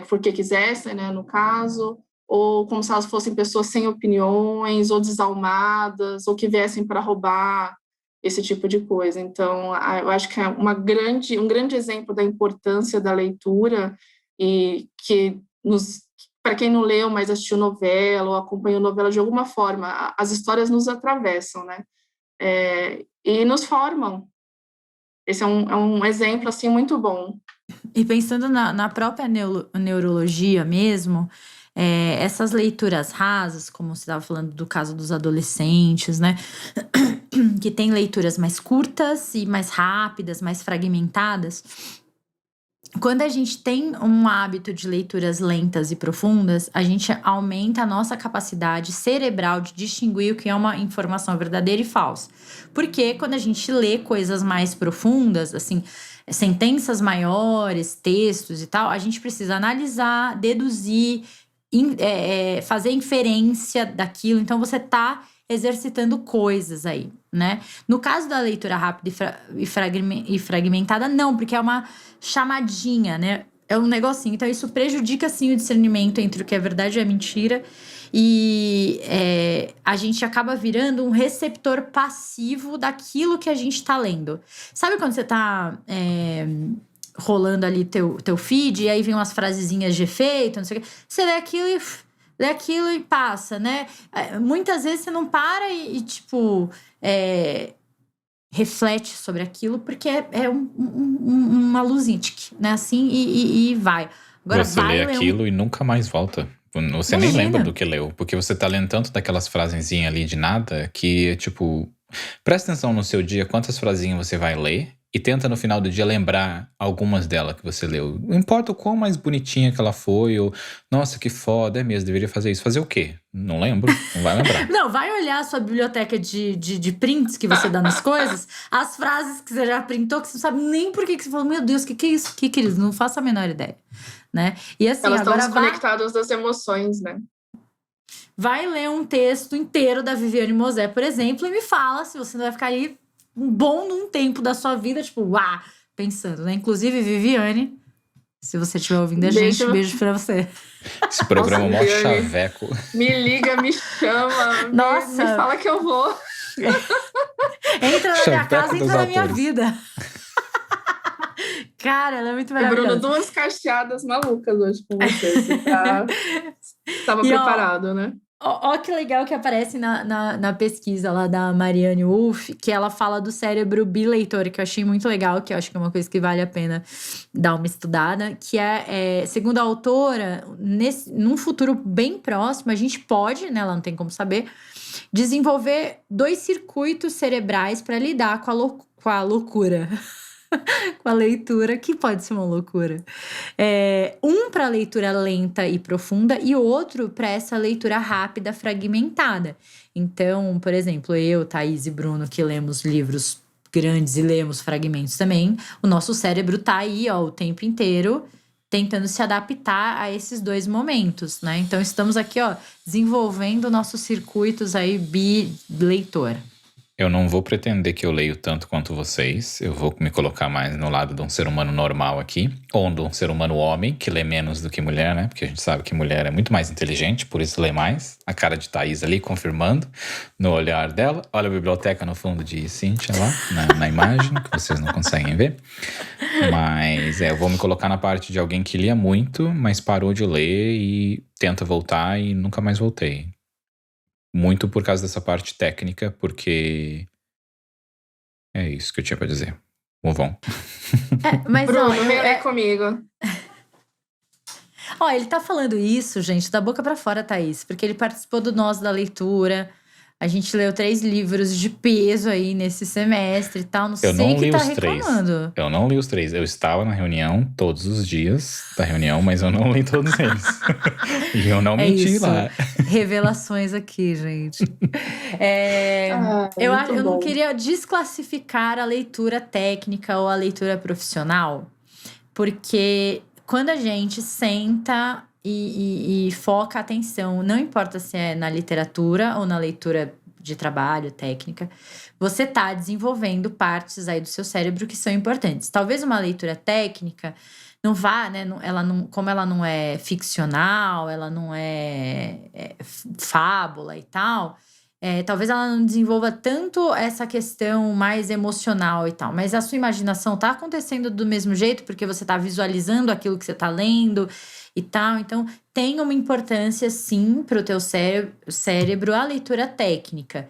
porque quisessem, né, no caso, ou como se elas fossem pessoas sem opiniões, ou desalmadas, ou que viessem para roubar, esse tipo de coisa. Então, eu acho que é um grande exemplo da importância da leitura e que para quem não leu, mas assistiu novela ou acompanhou novela de alguma forma, as histórias nos atravessam, né? E nos formam. Esse é um exemplo, assim, muito bom. E pensando na própria neurologia mesmo, essas leituras rasas, como você estava falando do caso dos adolescentes, né? Que tem leituras mais curtas e mais rápidas, mais fragmentadas. Quando a gente tem um hábito de leituras lentas e profundas, a gente aumenta a nossa capacidade cerebral de distinguir o que é uma informação verdadeira e falsa. Porque quando a gente lê coisas mais profundas, assim, sentenças maiores, textos e tal, a gente precisa analisar, deduzir, fazer inferência daquilo. Então você tá exercitando coisas aí, né? No caso da leitura rápida e fragmentada, não, porque é uma chamadinha, né? É um negocinho. Então isso prejudica, assim, o discernimento entre o que é verdade e a mentira. E a gente acaba virando um receptor passivo daquilo que a gente tá lendo. Sabe quando você tá rolando ali teu feed e aí vem umas frasezinhas de efeito, não sei o quê. Você lê aquilo e passa, né? Muitas vezes você não para e tipo, reflete sobre aquilo, porque é uma luzinha, né? Assim, e vai. Agora você lê aquilo e nunca mais volta. Você nem lembra do que leu, porque você tá lendo tanto daquelas frasezinhas ali de nada que, tipo, presta atenção no seu dia, quantas frasinhas você vai ler e tenta no final do dia lembrar algumas delas que você leu. Não importa o quão mais bonitinha que ela foi, ou, nossa, que foda, é mesmo, deveria fazer isso. Fazer o quê? Não lembro, não vai lembrar. Não, vai olhar a sua biblioteca de prints que você dá nas coisas, as frases que você já printou, que você não sabe nem por que você falou, meu Deus, que é isso? Que eles não faço a menor ideia, né? E assim, elas agora estão desconectadas das emoções, né? Vai ler um texto inteiro da Viviane Mosé, por exemplo, e me fala se você não vai ficar ali um bom tempo da sua vida, tipo, pensando, né? Inclusive, Viviane, se você estiver ouvindo a gente, beijo pra você. Esse programa é mó chaveco. Me liga, me chama, Nossa. me fala que eu vou. Entra na minha casa, entra na minha vida. Cara, ela é muito maravilhosa. Bruno, 2 cacheadas malucas hoje com você. Você tava preparado, né? Ó que legal que aparece na pesquisa lá da Marianne Wolff, que ela fala do cérebro bileitor, que eu achei muito legal, que eu acho que é uma coisa que vale a pena dar uma estudada, que segundo a autora, num futuro bem próximo, a gente pode, né, ela não tem como saber, desenvolver 2 circuitos cerebrais para lidar com a loucura. Com a leitura, que pode ser uma loucura. Um para leitura lenta e profunda e outro para essa leitura rápida, fragmentada. Então, por exemplo, eu, Thaís e Bruno, que lemos livros grandes e lemos fragmentos também, o nosso cérebro tá aí, ó, o tempo inteiro tentando se adaptar a esses 2 momentos, né? Então, estamos aqui, ó, desenvolvendo nossos circuitos aí bileitor. Eu não vou pretender que eu leio tanto quanto vocês. Eu vou me colocar mais no lado de um ser humano normal aqui. Ou de um ser humano homem, que lê menos do que mulher, né? Porque a gente sabe que mulher é muito mais inteligente, por isso lê mais. A cara de Thaís ali, confirmando no olhar dela. Olha a biblioteca no fundo de Cíntia lá, na imagem, que vocês não conseguem ver. Mas eu vou me colocar na parte de alguém que lia muito, mas parou de ler e tenta voltar e nunca mais voltei. Muito por causa dessa parte técnica, porque é isso que eu tinha pra dizer. Move on. Mas Bruno, vem ler comigo. Ele tá falando isso, gente, da boca pra fora, Thaís, porque ele participou do Nós da Leitura, A gente leu 3 livros de peso aí nesse semestre e tal. Não Eu sei não que li tá os 3. reclamando. Eu não li os 3. Eu estava na reunião todos os dias da reunião, mas eu não li todos eles. E eu não É menti isso. lá. Revelações aqui, gente. Muito Eu não bom. queria desclassificar a leitura técnica ou a leitura profissional, porque quando a gente senta e foca a atenção, não importa se é na literatura ou na leitura de trabalho, técnica, você está desenvolvendo partes aí do seu cérebro que são importantes. Talvez uma leitura técnica não vá, né? Como ela não é ficcional, ela não é fábula e tal. Talvez ela não desenvolva tanto essa questão mais emocional e tal, mas a sua imaginação tá acontecendo do mesmo jeito, porque você tá visualizando aquilo que você tá lendo e tal. Então, tem uma importância, sim, para o teu cérebro a leitura técnica.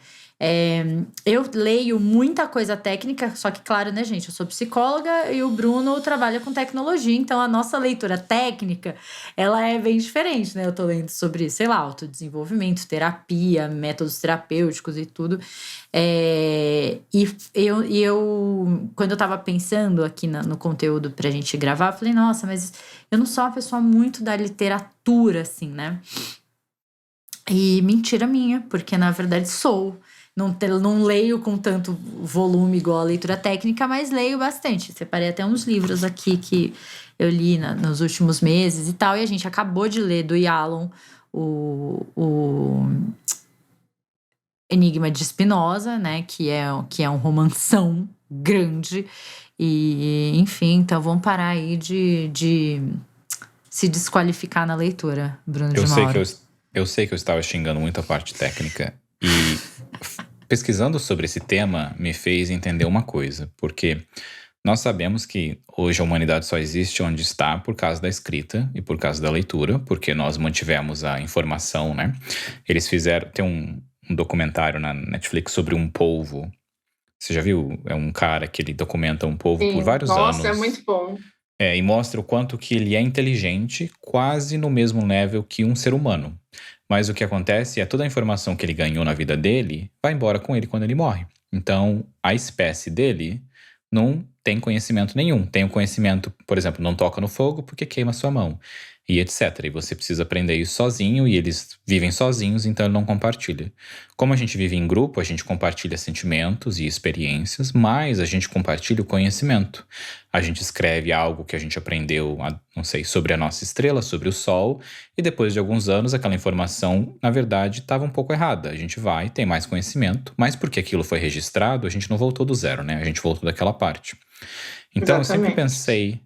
Eu leio muita coisa técnica, só que, claro, né, gente? Eu sou psicóloga e o Bruno trabalha com tecnologia, então a nossa leitura técnica, ela é bem diferente, né? Eu tô lendo sobre, sei lá, autodesenvolvimento, terapia, métodos terapêuticos e tudo. Quando eu tava pensando aqui no conteúdo pra gente gravar, eu falei, nossa, mas eu não sou uma pessoa muito da literatura, assim, né? E mentira minha, porque na verdade sou. Não leio com tanto volume igual a leitura técnica, mas leio bastante. Separei até uns livros aqui que eu li nos últimos meses e tal. E a gente acabou de ler do Yalom o Enigma de Spinoza, né? Que é um romanção grande. E, enfim, então vamos parar aí de se desqualificar na leitura, Bruno de Mauro. Eu sei que eu estava xingando muito a parte técnica. E pesquisando sobre esse tema me fez entender uma coisa. Porque nós sabemos que hoje a humanidade só existe onde está por causa da escrita e por causa da leitura, porque nós mantivemos a informação, né? Eles tem um documentário na Netflix sobre um polvo. Você já viu? É um cara que ele documenta um polvo por vários anos. Nossa, é muito bom. E mostra o quanto que ele é inteligente, quase no mesmo nível que um ser humano. Mas o que acontece é toda a informação que ele ganhou na vida dele vai embora com ele quando ele morre. Então, a espécie dele não tem conhecimento nenhum. Tem o conhecimento, por exemplo, não toca no fogo porque queima sua mão. E etc. E você precisa aprender isso sozinho e eles vivem sozinhos, então ele não compartilha. Como a gente vive em grupo, a gente compartilha sentimentos e experiências, mas a gente compartilha o conhecimento. A gente escreve algo que a gente aprendeu, não sei, sobre a nossa estrela, sobre o Sol, e depois de alguns anos aquela informação, na verdade, estava um pouco errada. A gente vai, tem mais conhecimento, mas porque aquilo foi registrado, a gente não voltou do zero, né? A gente voltou daquela parte. Então, eu sempre pensei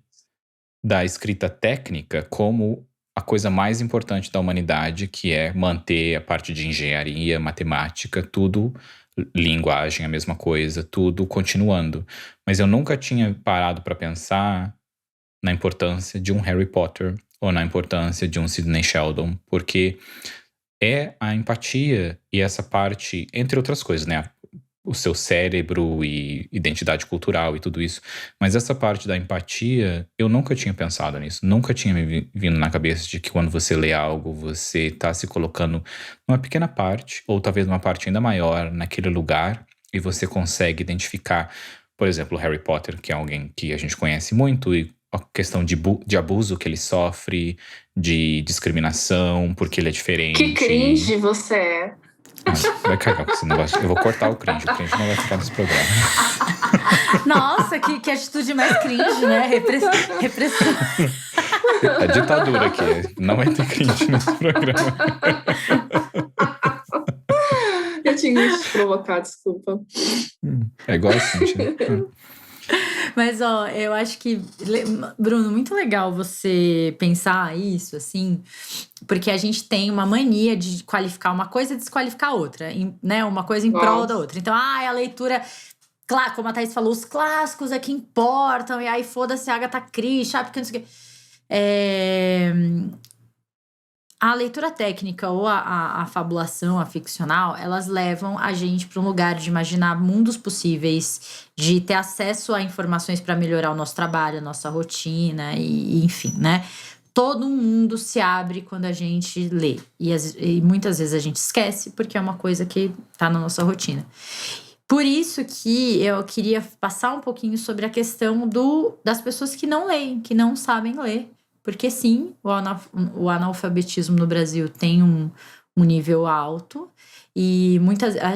da escrita técnica como a coisa mais importante da humanidade, que é manter a parte de engenharia, matemática, tudo, linguagem, a mesma coisa, tudo continuando. Mas eu nunca tinha parado para pensar na importância de um Harry Potter ou na importância de um Sidney Sheldon, porque é a empatia e essa parte, entre outras coisas, né? O seu cérebro e identidade cultural e tudo isso. Mas essa parte da empatia, eu nunca tinha pensado nisso. Nunca tinha me vindo na cabeça de que quando você lê algo, você está se colocando numa pequena parte, ou talvez numa parte ainda maior, naquele lugar, e você consegue identificar, por exemplo, o Harry Potter, que é alguém que a gente conhece muito, e a questão de abuso que ele sofre, de discriminação, porque ele é diferente. Que cringe você é. Vai cagar com esse negócio. Eu vou cortar o cringe. O cringe não vai ficar nesse programa. Nossa, que atitude mais cringe, né? Repressão. A ditadura aqui. Não vai ter cringe nesse programa. Eu tinha que te provocar, desculpa. É igual assim, né? Mas, eu acho que, Bruno, muito legal você pensar isso, assim, porque a gente tem uma mania de qualificar uma coisa e desqualificar a outra, né? Uma coisa em prol da outra. Então, a leitura, claro, como a Thaís falou, os clássicos é que importam, e aí foda-se a Agatha Christie, porque não sei o quê. A leitura técnica ou a fabulação, a ficcional, elas levam a gente para um lugar de imaginar mundos possíveis, de ter acesso a informações para melhorar o nosso trabalho, a nossa rotina, e enfim, né? todo mundo se abre quando a gente lê. E muitas vezes a gente esquece, porque é uma coisa que tá na nossa rotina. Por isso que eu queria passar um pouquinho sobre a questão das pessoas que não leem, que não sabem ler. Porque sim, o analfabetismo no Brasil tem um nível alto. E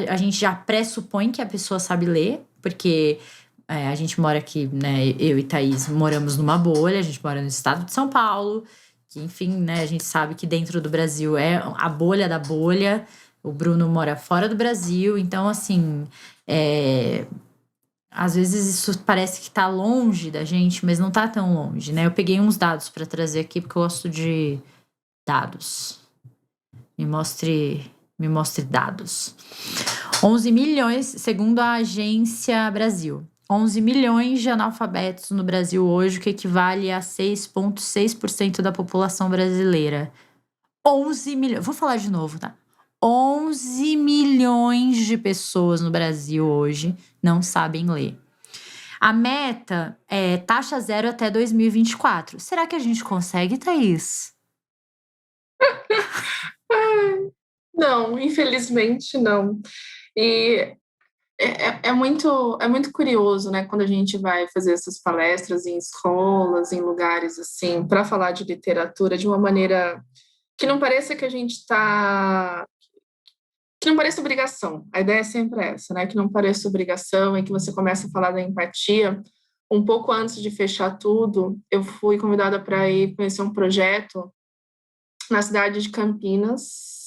a gente já pressupõe que a pessoa sabe ler, porque a gente mora aqui, né? Eu e Thaís moramos numa bolha, a gente mora no estado de São Paulo, que enfim, né? A gente sabe que dentro do Brasil é a bolha da bolha. O Bruno mora fora do Brasil, então assim, às vezes isso parece que tá longe da gente, mas não tá tão longe, né? Eu peguei uns dados para trazer aqui, porque eu gosto de dados. Me mostre dados. 11 milhões, segundo a Agência Brasil. 11 milhões de analfabetos no Brasil hoje, o que equivale a 6,6% da população brasileira. 11 milhões. Vou falar de novo, tá? 11 milhões de pessoas no Brasil hoje não sabem ler. A meta é taxa zero até 2024. Será que a gente consegue, Thaís? Não, infelizmente não. E é muito curioso, né, quando a gente vai fazer essas palestras em escolas, em lugares assim, para falar de literatura de uma maneira que não pareça que a gente está. Que não pareça obrigação. A ideia é sempre essa, né? Que não pareça obrigação e que você comece a falar da empatia. Um pouco antes de fechar tudo, eu fui convidada para ir conhecer um projeto na cidade de Campinas,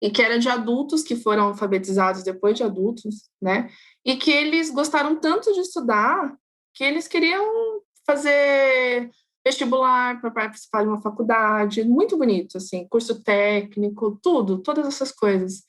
e que era de adultos que foram alfabetizados depois de adultos, né? E que eles gostaram tanto de estudar que eles queriam fazer vestibular para participar de uma faculdade, muito bonito, assim, curso técnico, todas essas coisas.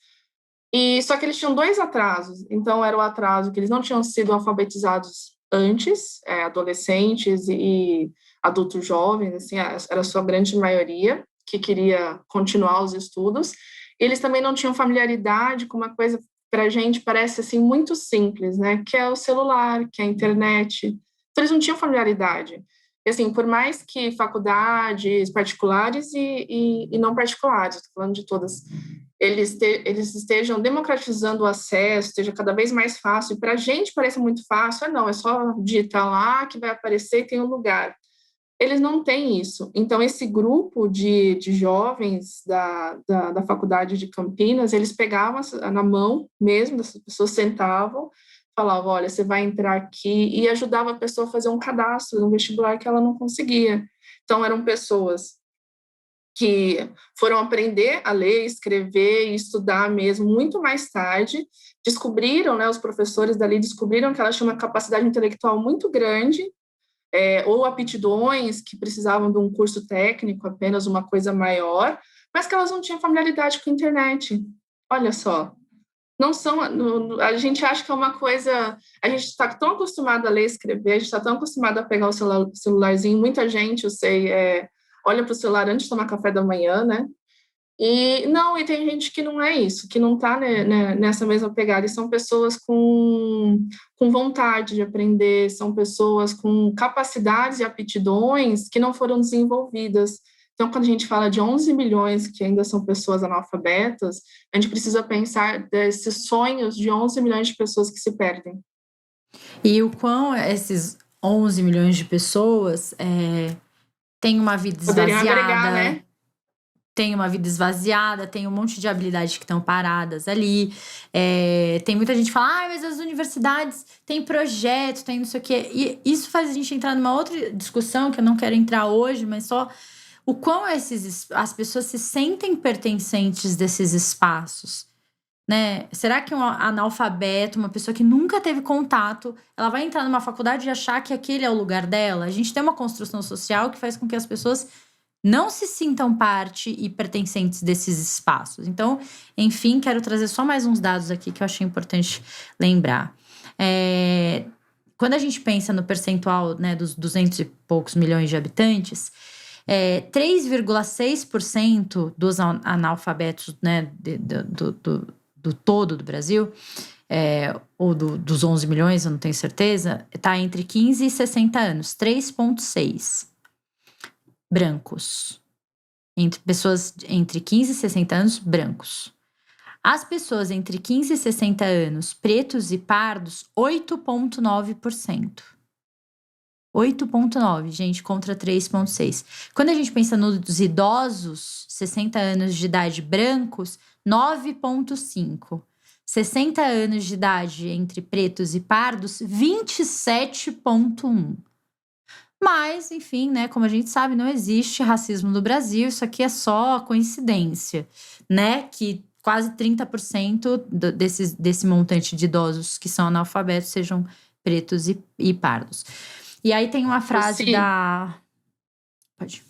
E só que eles tinham 2 atrasos. Então era o atraso que eles não tinham sido alfabetizados antes, adolescentes e adultos jovens, assim, era a sua grande maioria que queria continuar os estudos. Eles também não tinham familiaridade com uma coisa que para a gente parece assim muito simples, né? Que é o celular, que é a internet. Então eles não tinham familiaridade. E, assim, por mais que faculdades particulares e não particulares, estou falando de todas, eles estejam democratizando o acesso, esteja cada vez mais fácil. E para a gente parece muito fácil, não, é só digitar lá que vai aparecer e tem um lugar. Eles não têm isso. Então, esse grupo de jovens da faculdade de Campinas, eles pegavam na mão mesmo, as pessoas sentavam, falavam, olha, você vai entrar aqui, e ajudava a pessoa a fazer um cadastro no vestibular que ela não conseguia. Então, eram pessoas que foram aprender a ler, escrever e estudar mesmo muito mais tarde, descobriram, né, os professores dali descobriram que elas tinham uma capacidade intelectual muito grande, ou aptidões que precisavam de um curso técnico, apenas uma coisa maior, mas que elas não tinham familiaridade com a internet. Olha só, não são. A gente acha que é uma coisa. A gente está tão acostumado a ler e escrever, a gente está tão acostumado a pegar o celularzinho. Muita gente, eu sei, olha para o celular antes de tomar café da manhã, né? E tem gente que não é isso, que não está nessa mesma pegada, e são pessoas com vontade de aprender, são pessoas com capacidades e aptidões que não foram desenvolvidas. Então, quando a gente fala de 11 milhões que ainda são pessoas analfabetas, a gente precisa pensar desses sonhos de 11 milhões de pessoas que se perdem. E o quão esses 11 milhões de pessoas têm uma vida esvaziada. Poderiam agregar, né? Tem uma vida esvaziada, tem um monte de habilidades que estão paradas ali. Tem muita gente que fala, mas as universidades têm projeto, tem não sei o quê. E isso faz a gente entrar numa outra discussão, que eu não quero entrar hoje, mas só o quão as pessoas se sentem pertencentes desses espaços, né? Será que um analfabeto, uma pessoa que nunca teve contato, ela vai entrar numa faculdade e achar que aquele é o lugar dela? A gente tem uma construção social que faz com que as pessoas não se sintam parte e pertencentes desses espaços. Então, enfim, quero trazer só mais uns dados aqui que eu achei importante lembrar. Quando a gente pensa no percentual, né, dos 200 e poucos milhões de habitantes, 3,6% dos analfabetos, né, do todo do Brasil, ou dos 11 milhões, eu não tenho certeza, está entre 15 e 60 anos, 3,6%. brancos. Entre pessoas entre 15 e 60 anos, brancos. As pessoas entre 15 e 60 anos, pretos e pardos, 8,9%. 8,9%, gente, contra 3,6%. Quando a gente pensa nos idosos, 60 anos de idade brancos, 9,5%. 60 anos de idade entre pretos e pardos, 27,1%. Mas, enfim, né, como a gente sabe, não existe racismo no Brasil, isso aqui é só coincidência, né? Que quase 30% desse montante de idosos que são analfabetos sejam pretos e pardos. E aí tem uma frase Pode.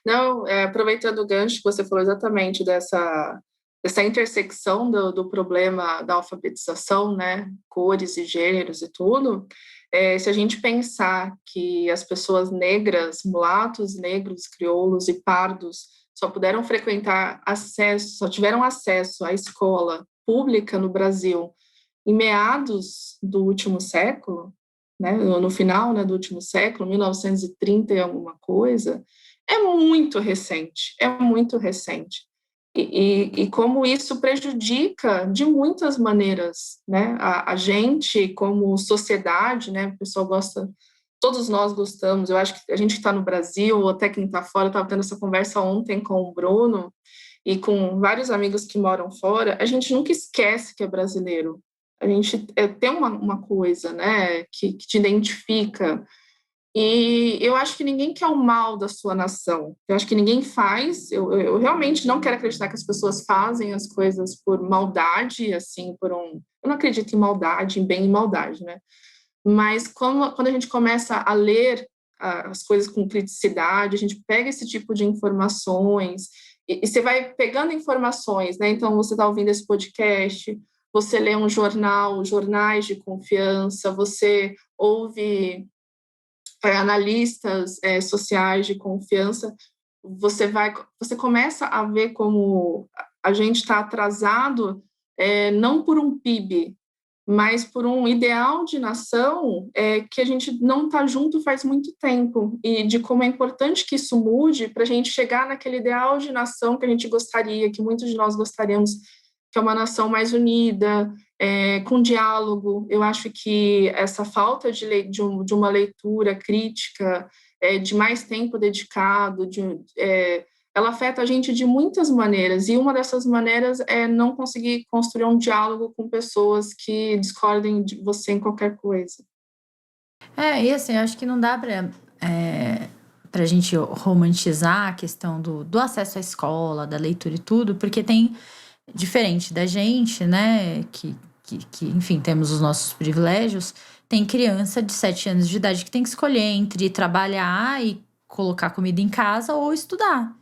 Não, aproveitando o gancho que você falou exatamente dessa intersecção do problema da alfabetização, né, cores e gêneros e tudo, se a gente pensar que as pessoas negras, mulatos, negros, crioulos e pardos só tiveram acesso à escola pública no Brasil em meados do último século, né, no final, né, do último século, 1930 e alguma coisa, é muito recente. E como isso prejudica de muitas maneiras, né? A gente, como sociedade, né? O pessoal gosta, todos nós gostamos, eu acho que a gente que está no Brasil, ou até quem está fora, eu estava tendo essa conversa ontem com o Bruno e com vários amigos que moram fora, a gente nunca esquece que é brasileiro. A gente tem uma coisa, né? Que te identifica. E eu acho que ninguém quer o mal da sua nação. Eu acho que ninguém faz. Eu realmente não quero acreditar que as pessoas fazem as coisas por maldade, assim, Eu não acredito em maldade, em bem e maldade, né? Mas quando a gente começa a ler as coisas com criticidade, a gente pega esse tipo de informações e você vai pegando informações, né? Então, você está ouvindo esse podcast, você lê um jornal, jornais de confiança, você ouve analistas sociais de confiança, você começa a ver como a gente está atrasado, não por um PIB, mas por um ideal de nação que a gente não está junto faz muito tempo, e de como é importante que isso mude para a gente chegar naquele ideal de nação que a gente gostaria, que muitos de nós gostaríamos, que é uma nação mais unida, com diálogo. Eu acho que essa falta de uma leitura crítica, de mais tempo dedicado, ela afeta a gente de muitas maneiras, e uma dessas maneiras é não conseguir construir um diálogo com pessoas que discordem de você em qualquer coisa. E assim, eu acho que não dá pra gente romantizar a questão do acesso à escola, da leitura e tudo, porque tem, diferente da gente, né, que enfim, temos os nossos privilégios, tem criança de 7 anos de idade que tem que escolher entre trabalhar e colocar comida em casa ou estudar,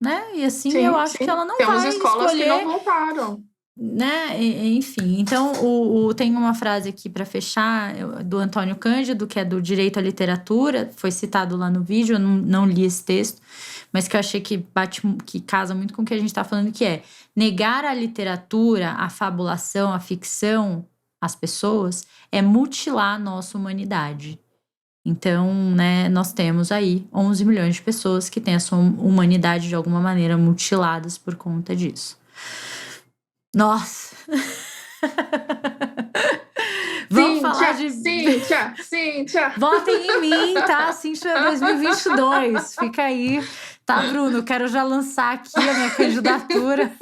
né? E assim, eu acho que ela não Temos vai escolas escolher, que não voltaram, né? Enfim, então tem uma frase aqui para fechar do Antônio Cândido, que é do Direito à Literatura, foi citado lá no vídeo, eu não li esse texto, mas que eu achei que casa muito com o que a gente está falando, que é negar a literatura, a fabulação, a ficção, as pessoas, é mutilar a nossa humanidade. Então, né, nós temos aí 11 milhões de pessoas que têm a sua humanidade de alguma maneira mutiladas por conta disso. Nossa! Vamos falar de... Cíntia! Votem em mim, tá? Cíntia 2022. Fica aí. Tá, Bruno? Eu quero já lançar aqui a minha candidatura.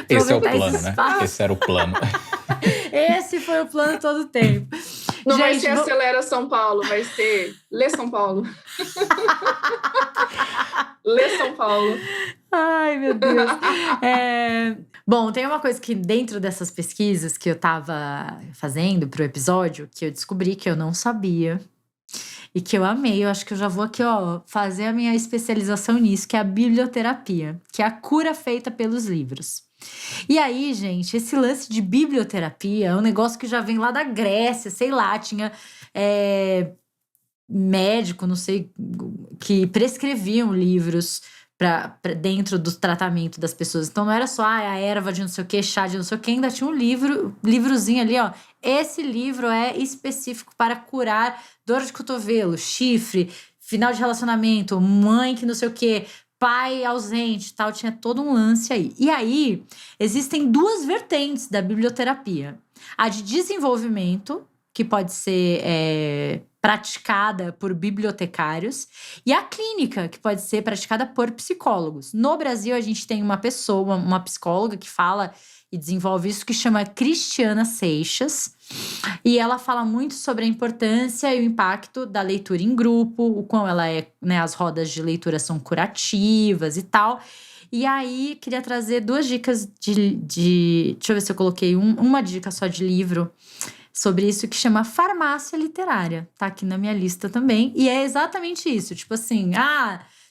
Esse é o plano, né? Esse era o plano. Esse foi o plano todo o tempo. Não, gente, vai ser Acelera São Paulo, vai ser Lê São Paulo. Lê São Paulo. Ai, meu Deus. Bom, tem uma coisa que dentro dessas pesquisas que eu tava fazendo pro episódio, que eu descobri que eu não sabia e que eu amei. Eu acho que eu já vou aqui, fazer a minha especialização nisso, que é a biblioterapia, que é a cura feita pelos livros. E aí, gente, esse lance de biblioterapia é um negócio que já vem lá da Grécia, sei lá, tinha médico, não sei, que prescreviam livros para dentro do tratamento das pessoas. Então não era só a erva de não sei o que, chá de não sei o que, ainda tinha um livrozinho ali, ó. Esse livro é específico para curar dor de cotovelo, chifre, final de relacionamento, mãe que não sei o quê, pai ausente, tal, tinha todo um lance aí. E aí, existem 2 vertentes da biblioterapia. A de desenvolvimento, que pode ser praticada por bibliotecários, e a clínica, que pode ser praticada por psicólogos. No Brasil, a gente tem uma pessoa, uma psicóloga que fala e desenvolve isso, que chama Cristiana Seixas, e ela fala muito sobre a importância e o impacto da leitura em grupo, o quão ela né, as rodas de leitura são curativas e tal. E aí, queria trazer 2 dicas deixa eu ver se eu coloquei uma dica só de livro sobre isso, que chama Farmácia Literária. Tá aqui na minha lista também. E é exatamente isso. Tipo assim,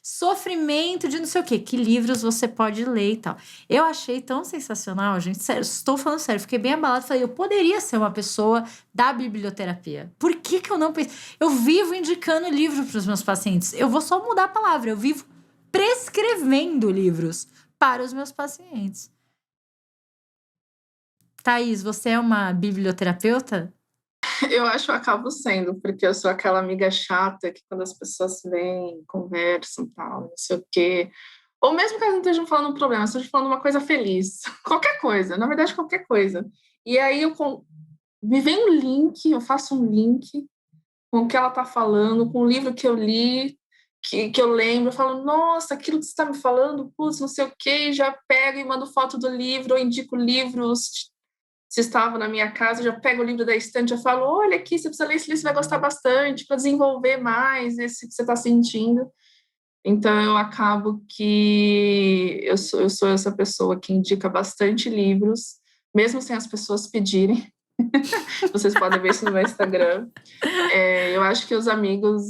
sofrimento de não sei o quê. Que livros você pode ler e tal. Eu achei tão sensacional, gente. Sério, estou falando sério. Fiquei bem abalada. Falei, eu poderia ser uma pessoa da biblioterapia. Por que eu não pensei? Eu vivo indicando livro para os meus pacientes. Eu vou só mudar a palavra. Eu vivo prescrevendo livros para os meus pacientes. Thaís, você é uma biblioterapeuta? Eu acho que eu acabo sendo, porque eu sou aquela amiga chata que quando as pessoas vêm, conversam, tal, não sei o quê. Ou mesmo que elas não estejam falando um problema, estejam falando uma coisa feliz. Qualquer coisa, na verdade, qualquer coisa. E aí me vem um link, eu faço um link com o que ela está falando, com o livro que eu li, que eu lembro, eu falo, nossa, aquilo que você está me falando, putz, não sei o quê, já pego e mando foto do livro, ou indico livros. Se estava na minha casa, eu já pego o livro da estante, já falo, olha aqui, você precisa ler esse livro, você vai gostar bastante, para desenvolver mais esse que você está sentindo. Então, eu acabo que eu sou essa pessoa que indica bastante livros, mesmo sem as pessoas pedirem. Vocês podem ver isso no meu Instagram. Eu acho que os amigos,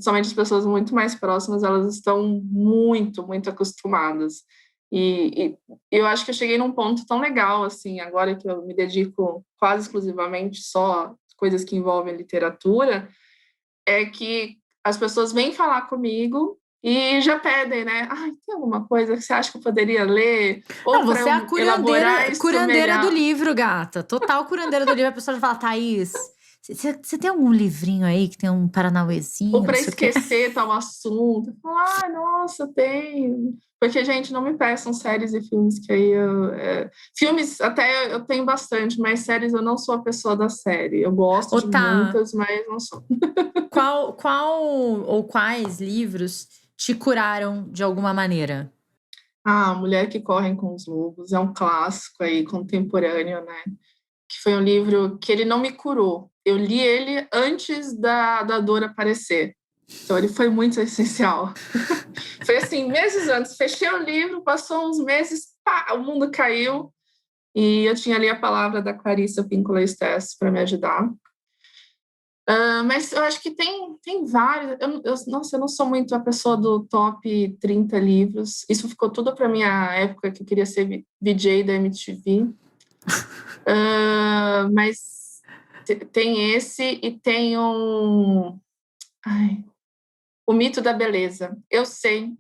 somente as pessoas muito mais próximas, elas estão muito, muito acostumadas. E eu acho que eu cheguei num ponto tão legal, assim, agora que eu me dedico quase exclusivamente só a coisas que envolvem literatura, é que as pessoas vêm falar comigo e já pedem, né? Tem alguma coisa que você acha que eu poderia ler? Ou não, você é a curandeira do melhor. livro, gata. Total curandeira do livro. A pessoa já fala, Thaís, você tem algum livrinho aí que tem um paranauêzinho? Ou para esquecer tal assunto. Nossa, tem. Porque, gente, não me peçam séries e filmes que aí filmes até eu tenho bastante, mas séries eu não sou a pessoa da série. Eu gosto de muitas, mas não sou. Qual ou quais livros te curaram de alguma maneira? Mulher que Corre com os Lobos é um clássico aí, contemporâneo, né? Que foi um livro que ele não me curou. Eu li ele antes da dor aparecer. Então, ele foi muito essencial. Foi assim, meses antes. Fechei o livro, passou uns meses, o mundo caiu. E eu tinha ali a palavra da Clarissa Pinkola Estés para me ajudar. Mas eu acho que tem vários. Nossa, eu não sou muito a pessoa do top 30 livros. Isso ficou tudo para minha época que eu queria ser VJ da MTV. Mas tem esse e tem O Mito da Beleza. Eu sei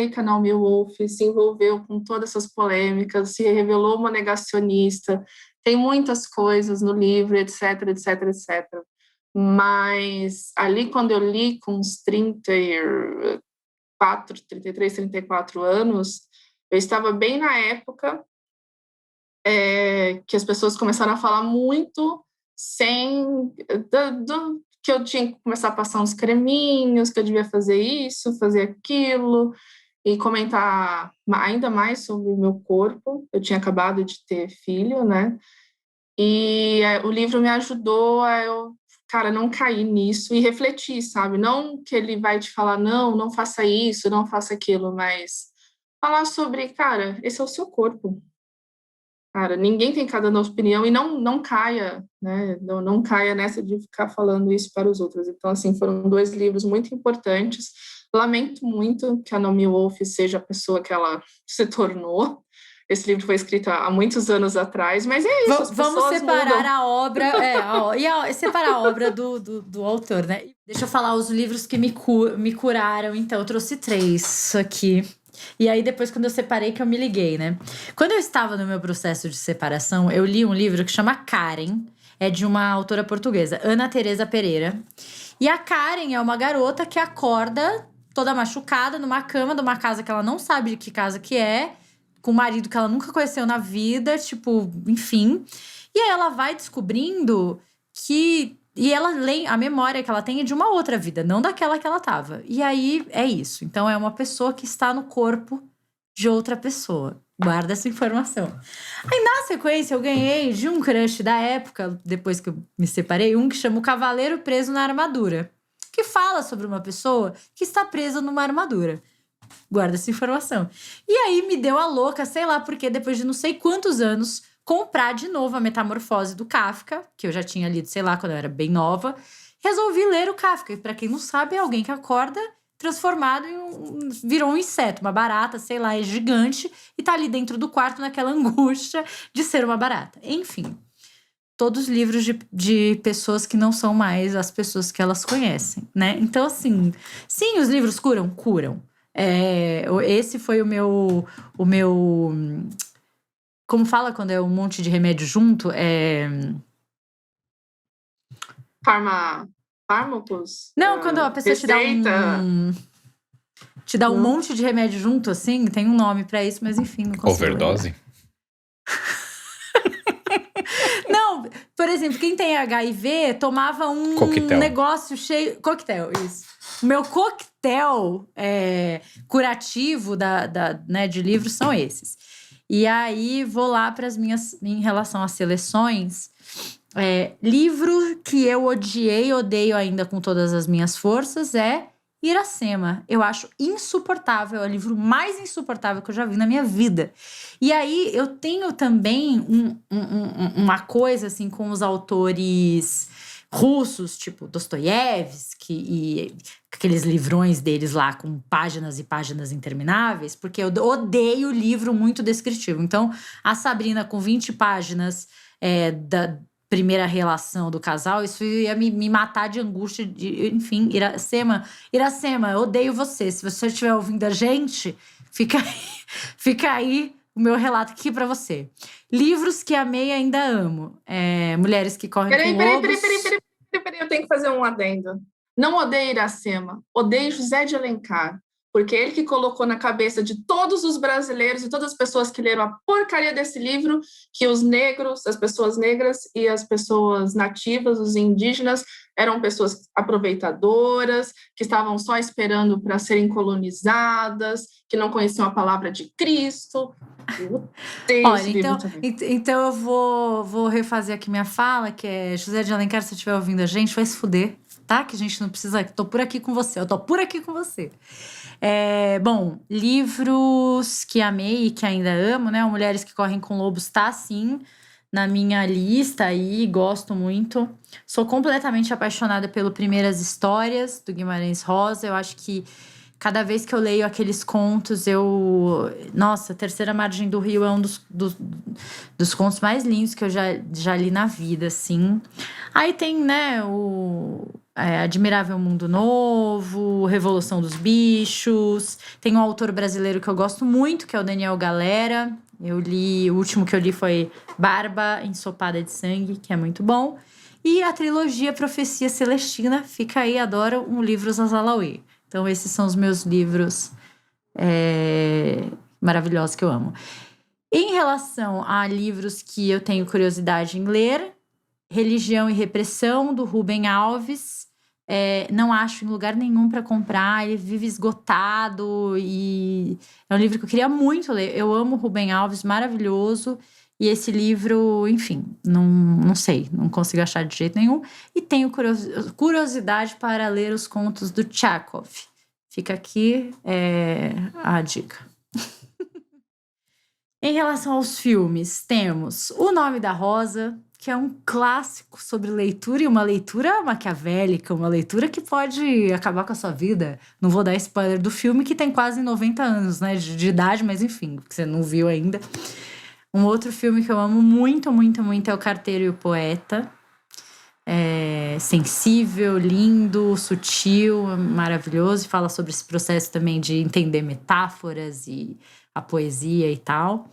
que a Naomi Wolf se envolveu com todas essas polêmicas, se revelou uma negacionista, tem muitas coisas no livro, etc, etc, etc. Mas ali, quando eu li com uns 33, 34 anos, eu estava bem na época que as pessoas começaram a falar muito que eu tinha que começar a passar uns creminhos, que eu devia fazer isso, fazer aquilo, e comentar ainda mais sobre o meu corpo. Eu tinha acabado de ter filho, né? E o livro me ajudou a não cair nisso e refletir, sabe? Não que ele vai te falar, não faça isso, não faça aquilo, mas falar sobre, esse é o seu corpo. Ninguém tem cada opinião e não caia, né? Não caia nessa de ficar falando isso para os outros. Então, assim, foram 2 livros muito importantes. Lamento muito que a Naomi Wolf seja a pessoa que ela se tornou. Esse livro foi escrito há muitos anos atrás, mas é isso, as pessoas Vamos separar mudam. a obra, separar a obra do autor, né? Deixa eu falar os livros que me curaram, então. Eu trouxe 3 aqui. E aí, depois, quando eu separei, que eu me liguei, né? Quando eu estava no meu processo de separação, eu li um livro que chama Karen. É de uma autora portuguesa, Ana Teresa Pereira. E a Karen é uma garota que acorda toda machucada numa cama de uma casa que ela não sabe de que casa que é, com um marido que ela nunca conheceu na vida, tipo, enfim. E aí ela vai descobrindo que... E ela a memória que ela tem é de uma outra vida, não daquela que ela tava. E aí é isso. Então é uma pessoa que está no corpo de outra pessoa. Guarda essa informação. Aí, na sequência, eu ganhei de um crush da época, depois que eu me separei, um que chama O Cavaleiro Preso na Armadura, que fala sobre uma pessoa que está presa numa armadura. Guarda essa informação. E aí me deu a louca, sei lá, porque depois de não sei quantos anos, comprar de novo a Metamorfose do Kafka, que eu já tinha lido, sei lá, quando eu era bem nova. Resolvi ler o Kafka. E pra quem não sabe, é alguém que acorda transformado virou um inseto, uma barata, sei lá, é gigante e tá ali dentro do quarto naquela angústia de ser uma barata. Enfim, todos livros de pessoas que não são mais as pessoas que elas conhecem, né? Então, assim, sim, os livros curam? Curam. Esse foi o meu... Como fala quando é um monte de remédio junto? Fármacos? Não, quando a pessoa te dá um monte de remédio junto, assim, tem um nome pra isso, mas enfim, não consigo Overdose? Não, por exemplo, quem tem HIV tomava um coquetel. Negócio cheio... Coquetel, isso. O meu coquetel curativo né, de livros são esses. E aí, vou lá para as minhas... Em relação às seleções... livro que eu odeio ainda com todas as minhas forças é Iracema. Eu acho insuportável, é o livro mais insuportável que eu já vi na minha vida. E aí eu tenho também uma coisa assim com os autores russos, tipo Dostoiévski e aqueles livrões deles lá com páginas e páginas intermináveis, porque eu odeio livro muito descritivo. Então, a Sabrina com 20 páginas da primeira relação do casal, isso ia me matar de angústia. Enfim, Iracema, eu odeio você. Se você estiver ouvindo a gente, fica aí o meu relato aqui pra você. Livros que amei e ainda amo. Mulheres que correm com lobos. Peraí, eu tenho que fazer um adendo. Não odeio Iracema, odeio José de Alencar. Porque ele que colocou na cabeça de todos os brasileiros e todas as pessoas que leram a porcaria desse livro que os negros, as pessoas negras e as pessoas nativas, os indígenas, eram pessoas aproveitadoras, que estavam só esperando para serem colonizadas, que não conheciam a palavra de Cristo. Olha, então eu vou refazer aqui minha fala, que é José de Alencar, se você estiver ouvindo a gente, vai se fuder, tá? Que a gente não precisa... Tô por aqui com você, eu tô por aqui com você. Bom, livros que amei e que ainda amo, né? Mulheres que Correm com Lobos tá, sim, na minha lista aí, gosto muito. Sou completamente apaixonada pelo Primeiras Histórias, do Guimarães Rosa. Eu acho que cada vez que eu leio aqueles contos, Nossa, Terceira Margem do Rio é um dos contos mais lindos que eu já li na vida, assim. Aí tem, né, Admirável Mundo Novo, Revolução dos Bichos. Tem um autor brasileiro que eu gosto muito, que é o Daniel Galera. O último que eu li foi Barba Ensopada de Sangue, que é muito bom. E a trilogia Profecia Celestina, fica aí, adoro um livro Zazalaui. Então esses são os meus livros maravilhosos que eu amo. Em relação a livros que eu tenho curiosidade em ler, Religião e Repressão, do Rubem Alves. Não acho em lugar nenhum para comprar, ele vive esgotado e é um livro que eu queria muito ler. Eu amo Rubem Alves, maravilhoso. E esse livro, enfim, não sei, não consigo achar de jeito nenhum. E tenho curiosidade para ler os contos do Tchakov. Fica aqui a dica. Em relação aos filmes, temos O Nome da Rosa, que é um clássico sobre leitura e uma leitura maquiavélica, uma leitura que pode acabar com a sua vida. Não vou dar spoiler do filme, que tem quase 90 anos, né, de idade, mas enfim, que você não viu ainda. Um outro filme que eu amo muito, muito, muito é O Carteiro e o Poeta. Sensível, lindo, sutil, maravilhoso. E fala sobre esse processo também de entender metáforas e a poesia e tal.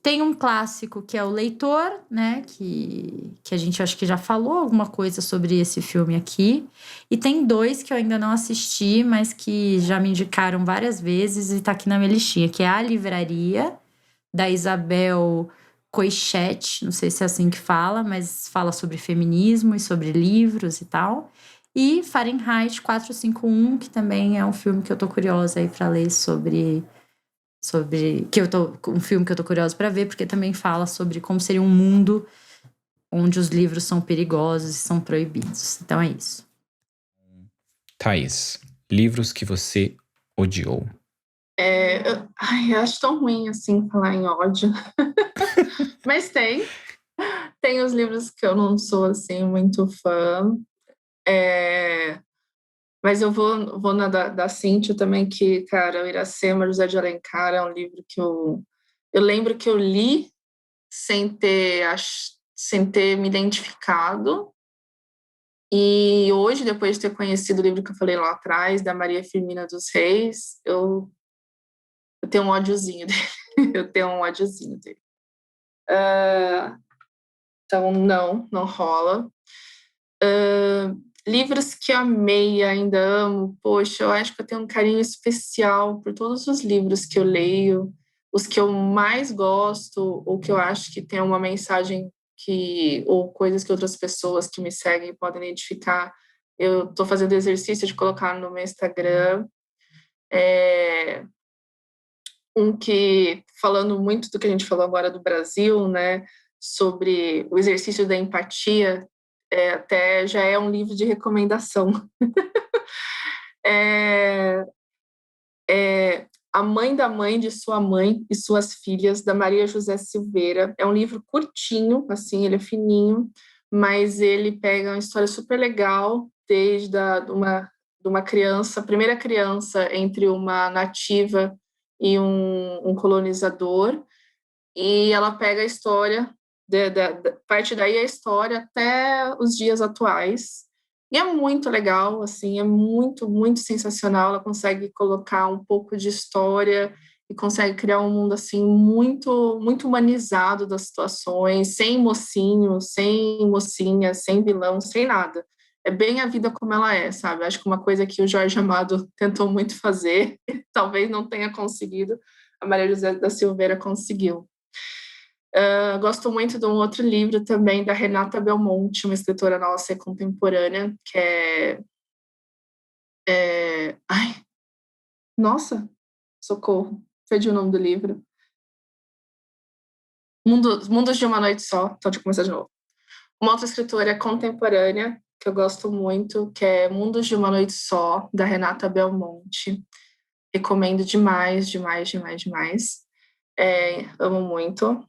Tem um clássico que é O Leitor, né? Que a gente acho que já falou alguma coisa sobre esse filme aqui. E tem 2 que eu ainda não assisti, mas que já me indicaram várias vezes e tá aqui na minha listinha, que é A Livraria, da Isabel Coixet, não sei se é assim que fala, mas fala sobre feminismo e sobre livros e tal. E Fahrenheit 451, que também é um filme que eu tô curiosa aí pra ler sobre um filme que eu tô curiosa pra ver, porque também fala sobre como seria um mundo onde os livros são perigosos e são proibidos. Então é isso. Thaís, livros que você odiou. Eu acho tão ruim assim falar em ódio. Mas tem os livros que eu não sou assim muito fã. Mas eu vou na da Cíntia também, que, cara, o Iracema, José de Alencar é um livro que eu lembro que eu li sem ter me identificado. E hoje, depois de ter conhecido o livro que eu falei lá atrás, da Maria Firmina dos Reis, eu tenho um ódiozinho dele. Eu tenho um ódiozinho dele. Então, não rola. Livros que eu amei, ainda amo. Poxa, eu acho que eu tenho um carinho especial por todos os livros que eu leio. Os que eu mais gosto, ou que eu acho que tem uma mensagem ou coisas que outras pessoas que me seguem podem identificar. Eu estou fazendo exercício de colocar no meu Instagram. Que, falando muito do que a gente falou agora do Brasil, né, sobre o exercício da empatia, até já é um livro de recomendação. A Mãe da Mãe de Sua Mãe e Suas Filhas, da Maria José Silveira. É um livro curtinho, assim, ele é fininho, mas ele pega uma história super legal, desde de uma criança, a primeira criança entre uma nativa e um colonizador, e ela pega a história, parte daí a história até os dias atuais. E é muito legal, assim, é muito, muito sensacional. Ela consegue colocar um pouco de história e consegue criar um mundo, assim, muito, muito humanizado das situações, sem mocinho, sem mocinha, sem vilão, sem nada. É bem a vida como ela é, sabe? Acho que uma coisa que o Jorge Amado tentou muito fazer, talvez não tenha conseguido, a Maria José da Silveira conseguiu. Gosto muito de um outro livro também, da Renata Belmonte, uma escritora nossa e contemporânea, que Ai, nossa, socorro, perdi o nome do livro. Mundos de uma Noite Só, então deixa eu começar de novo. Uma outra escritora contemporânea, que eu gosto muito, que é Mundos de uma Noite Só, da Renata Belmonte. Recomendo demais, demais, demais, demais. Amo muito.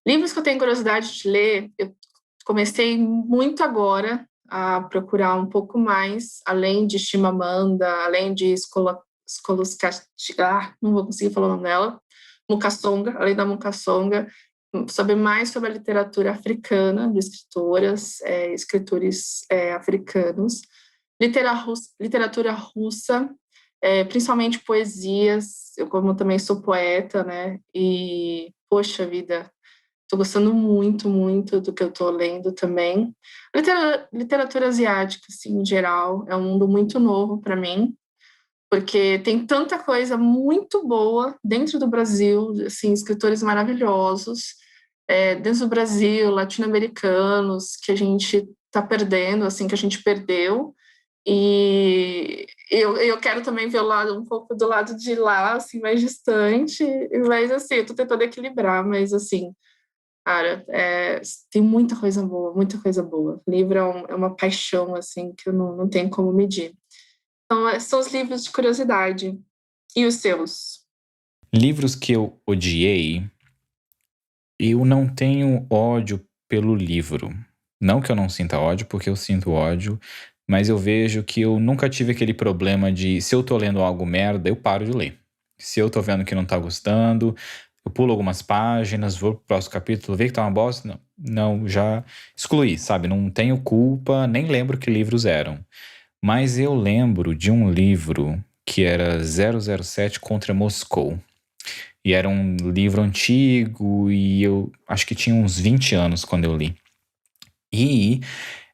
Livros que eu tenho curiosidade de ler, eu comecei muito agora a procurar um pouco mais, além de Chimamanda, além de não vou conseguir falar o nome dela, Mukasonga, além da Mukasonga, mais sobre a literatura africana, de escritores africanos, literatura russa, principalmente poesias. Eu, como também sou poeta, né, e, poxa vida, estou gostando muito, muito do que eu estou lendo também. Literatura asiática, assim, em geral, é um mundo muito novo para mim, porque tem tanta coisa muito boa dentro do Brasil, assim, escritores maravilhosos, dentro do Brasil, latino-americanos, que a gente está perdendo, assim, que a gente perdeu. E eu quero também ver um pouco do lado de lá, assim, mais distante, mas, assim, eu estou tentando equilibrar, mas, assim, cara, tem muita coisa boa, muita coisa boa. Livro é uma paixão, assim, que eu não tenho como medir. Então, são os livros de curiosidade. E os seus? Livros que eu odiei, eu não tenho ódio pelo livro. Não que eu não sinta ódio, porque eu sinto ódio, mas eu vejo que eu nunca tive aquele problema de, se eu tô lendo algo merda, eu paro de ler. Se eu tô vendo que não tá gostando, eu pulo algumas páginas, vou pro próximo capítulo, ver que tá uma bosta. Não, já excluí, sabe? Não tenho culpa, nem lembro que livros eram. Mas eu lembro de um livro que era 007 contra Moscou. E era um livro antigo e eu acho que tinha uns 20 anos quando eu li. E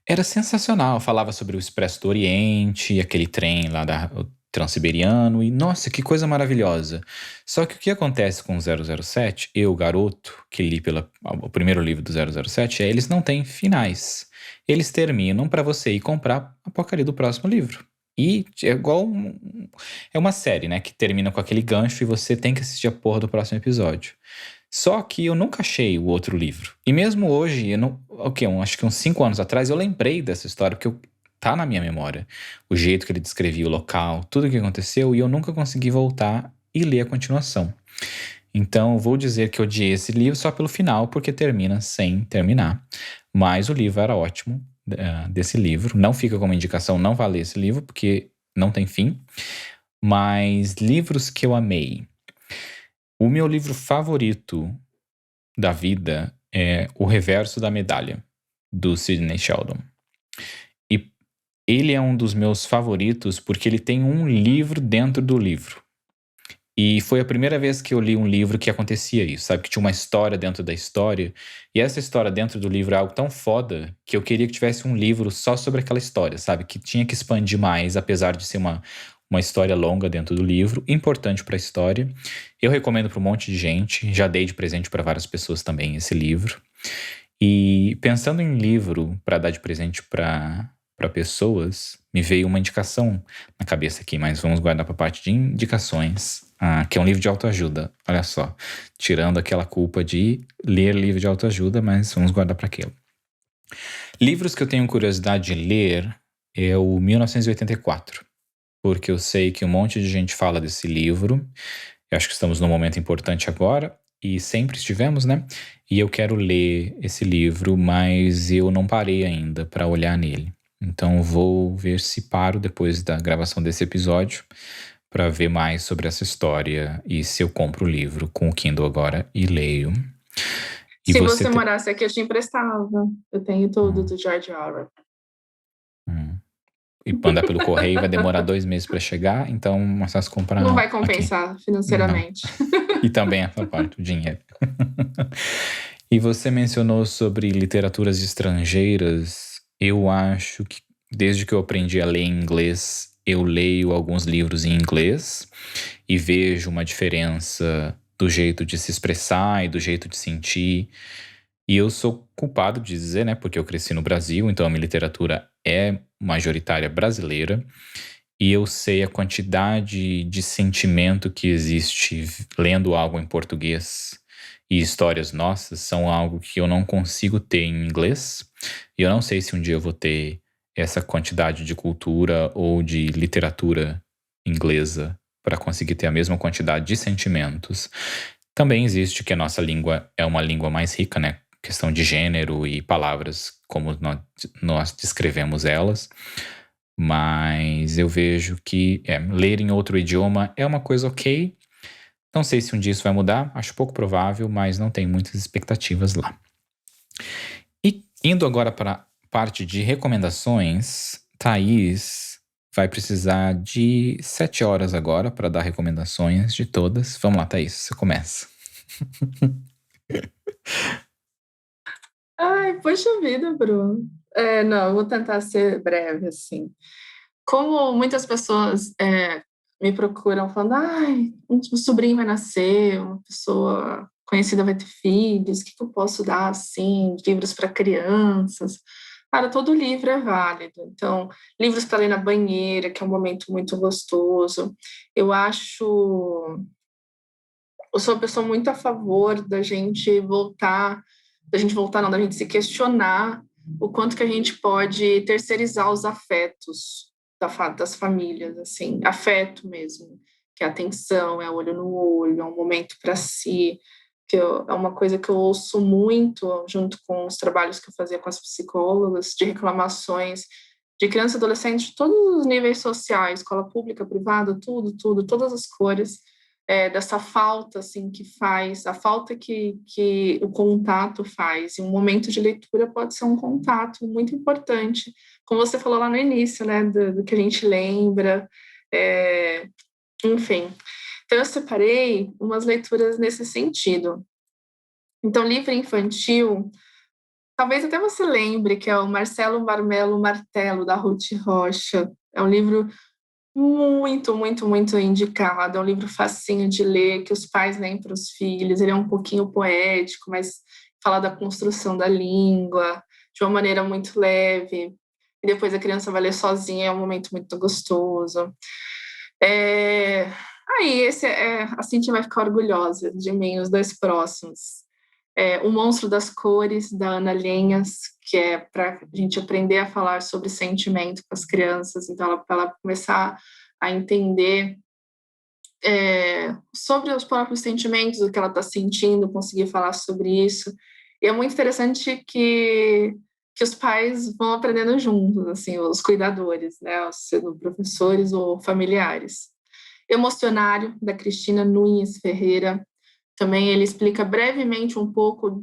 era sensacional, falava sobre o Expresso do Oriente, aquele trem lá o Transiberiano, e nossa, que coisa maravilhosa. Só que o que acontece com o 007, eu, garoto, que li o primeiro livro do 007, eles não têm finais. Eles terminam para você ir comprar a porcaria do próximo livro. E é igual é uma série, né, que termina com aquele gancho e você tem que assistir a porra do próximo episódio. Só que eu nunca achei o outro livro. E mesmo hoje, eu não, acho que uns 5 anos atrás, eu lembrei dessa história, porque tá na minha memória. O jeito que ele descrevia o local, tudo o que aconteceu, e eu nunca consegui voltar e ler a continuação. Então, vou dizer que eu odiei esse livro só pelo final, porque termina sem terminar. Mas o livro era ótimo, desse livro. Não fica como indicação, não vá ler esse livro, porque não tem fim. Mas livros que eu amei. O meu livro favorito da vida é O Reverso da Medalha, do Sidney Sheldon. E ele é um dos meus favoritos porque ele tem um livro dentro do livro. E foi a primeira vez que eu li um livro que acontecia isso, sabe? Que tinha uma história dentro da história. E essa história dentro do livro é algo tão foda que eu queria que tivesse um livro só sobre aquela história, sabe? Que tinha que expandir mais, apesar de ser uma história longa dentro do livro, importante para a história. Eu recomendo para um monte de gente, já dei de presente para várias pessoas também esse livro. E pensando em livro para dar de presente para pessoas, me veio uma indicação na cabeça aqui, mas vamos guardar para a parte de indicações, que é um livro de autoajuda. Olha só, tirando aquela culpa de ler livro de autoajuda, mas vamos guardar para aquilo. Livros que eu tenho curiosidade de ler é o 1984, porque eu sei que um monte de gente fala desse livro. Eu acho que estamos num momento importante agora, e sempre estivemos, né? E eu quero ler esse livro, mas eu não parei ainda para olhar nele. Então vou ver se paro depois da gravação desse episódio para ver mais sobre essa história e se eu compro o livro com o Kindle agora e leio. E se você morasse aqui, eu te emprestava. Eu tenho tudo do George Orwell. E mandar pelo correio vai demorar 2 meses para chegar, então mais fácil comprar. Não vai compensar financeiramente. Não. E também essa parte, o dinheiro. E você mencionou sobre literaturas estrangeiras. Eu acho que desde que eu aprendi a ler em inglês, eu leio alguns livros em inglês e vejo uma diferença do jeito de se expressar e do jeito de sentir. E eu sou culpado de dizer, né, porque eu cresci no Brasil, então a minha literatura é majoritária brasileira, e eu sei a quantidade de sentimento que existe lendo algo em português. E histórias nossas são algo que eu não consigo ter em inglês. E eu não sei se um dia eu vou ter essa quantidade de cultura ou de literatura inglesa para conseguir ter a mesma quantidade de sentimentos. Também existe que a nossa língua é uma língua mais rica, né? Questão de gênero e palavras, como nós descrevemos elas. Mas eu vejo que ler em outro idioma é uma coisa ok. Não sei se um dia isso vai mudar, acho pouco provável, mas não tenho muitas expectativas lá. E indo agora para a parte de recomendações, Thaís vai precisar de 7 horas agora para dar recomendações de todas. Vamos lá, Thaís, você começa. Ai, poxa vida, Bruno. Não, eu vou tentar ser breve, assim. Como muitas pessoas me procuram falando, ai, um sobrinho vai nascer, uma pessoa conhecida vai ter filhos, o que eu posso dar, assim, livros para crianças? Cara, todo livro é válido. Então, livros para ler na banheira, que é um momento muito gostoso. Eu sou uma pessoa muito a favor da gente voltar, não, da gente se questionar o quanto que a gente pode terceirizar os afetos das famílias, assim, afeto mesmo, que é atenção, é olho no olho, é um momento para si, é uma coisa que eu ouço muito junto com os trabalhos que eu fazia com as psicólogas, de reclamações de crianças e adolescentes de todos os níveis sociais, escola pública, privada, tudo, todas as cores, dessa falta assim que faz, a falta que o contato faz. E um momento de leitura pode ser um contato muito importante, como você falou lá no início, né, do que a gente lembra, enfim. Então, eu separei umas leituras nesse sentido. Então, livro infantil, talvez até você lembre, que é o Marcelo Marmelo Martelo, da Ruth Rocha. É um livro muito, muito, muito indicado. É um livro facinho de ler, que os pais leem para os filhos. Ele é um pouquinho poético, mas fala da construção da língua de uma maneira muito leve. E depois a criança vai ler sozinha, é um momento muito gostoso. Aí, a Cintia vai ficar orgulhosa de mim, os dois próximos. O Monstro das Cores, da Ana Lenhas, que é para a gente aprender a falar sobre sentimento com as crianças, então para ela começar a entender sobre os próprios sentimentos, o que ela está sentindo, conseguir falar sobre isso. E é muito interessante que os pais vão aprendendo juntos, assim, os cuidadores, né, sendo professores ou familiares. Emocionário, da Cristina Nunes Ferreira. Também ele explica brevemente um pouco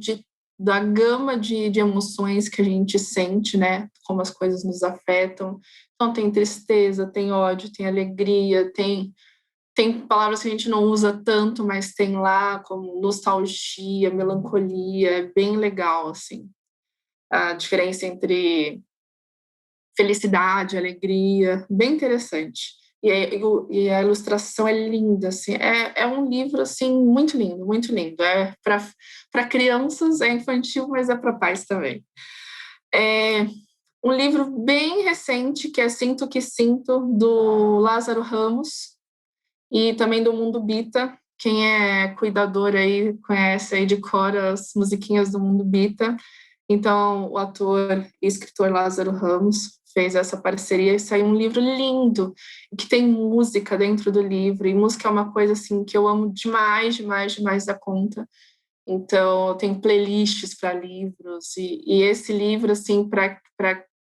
da gama de emoções que a gente sente, né? Como as coisas nos afetam. Então, tem tristeza, tem ódio, tem alegria, tem palavras que a gente não usa tanto, mas tem lá, como nostalgia, melancolia. É bem legal, assim. A diferença entre felicidade, alegria, bem interessante. E a ilustração é linda, assim, é um livro assim muito lindo, muito lindo. É para crianças, é infantil, mas é para pais também. É um livro bem recente que é Sinto que Sinto, do Lázaro Ramos, e também do Mundo Bita. Quem é cuidador aí conhece aí de cor as musiquinhas do Mundo Bita. Então, o ator e escritor Lázaro Ramos fez essa parceria e saiu um livro lindo, que tem música dentro do livro, e música é uma coisa assim que eu amo demais, demais, demais da conta. Então, tem playlists para livros, e esse livro, assim, para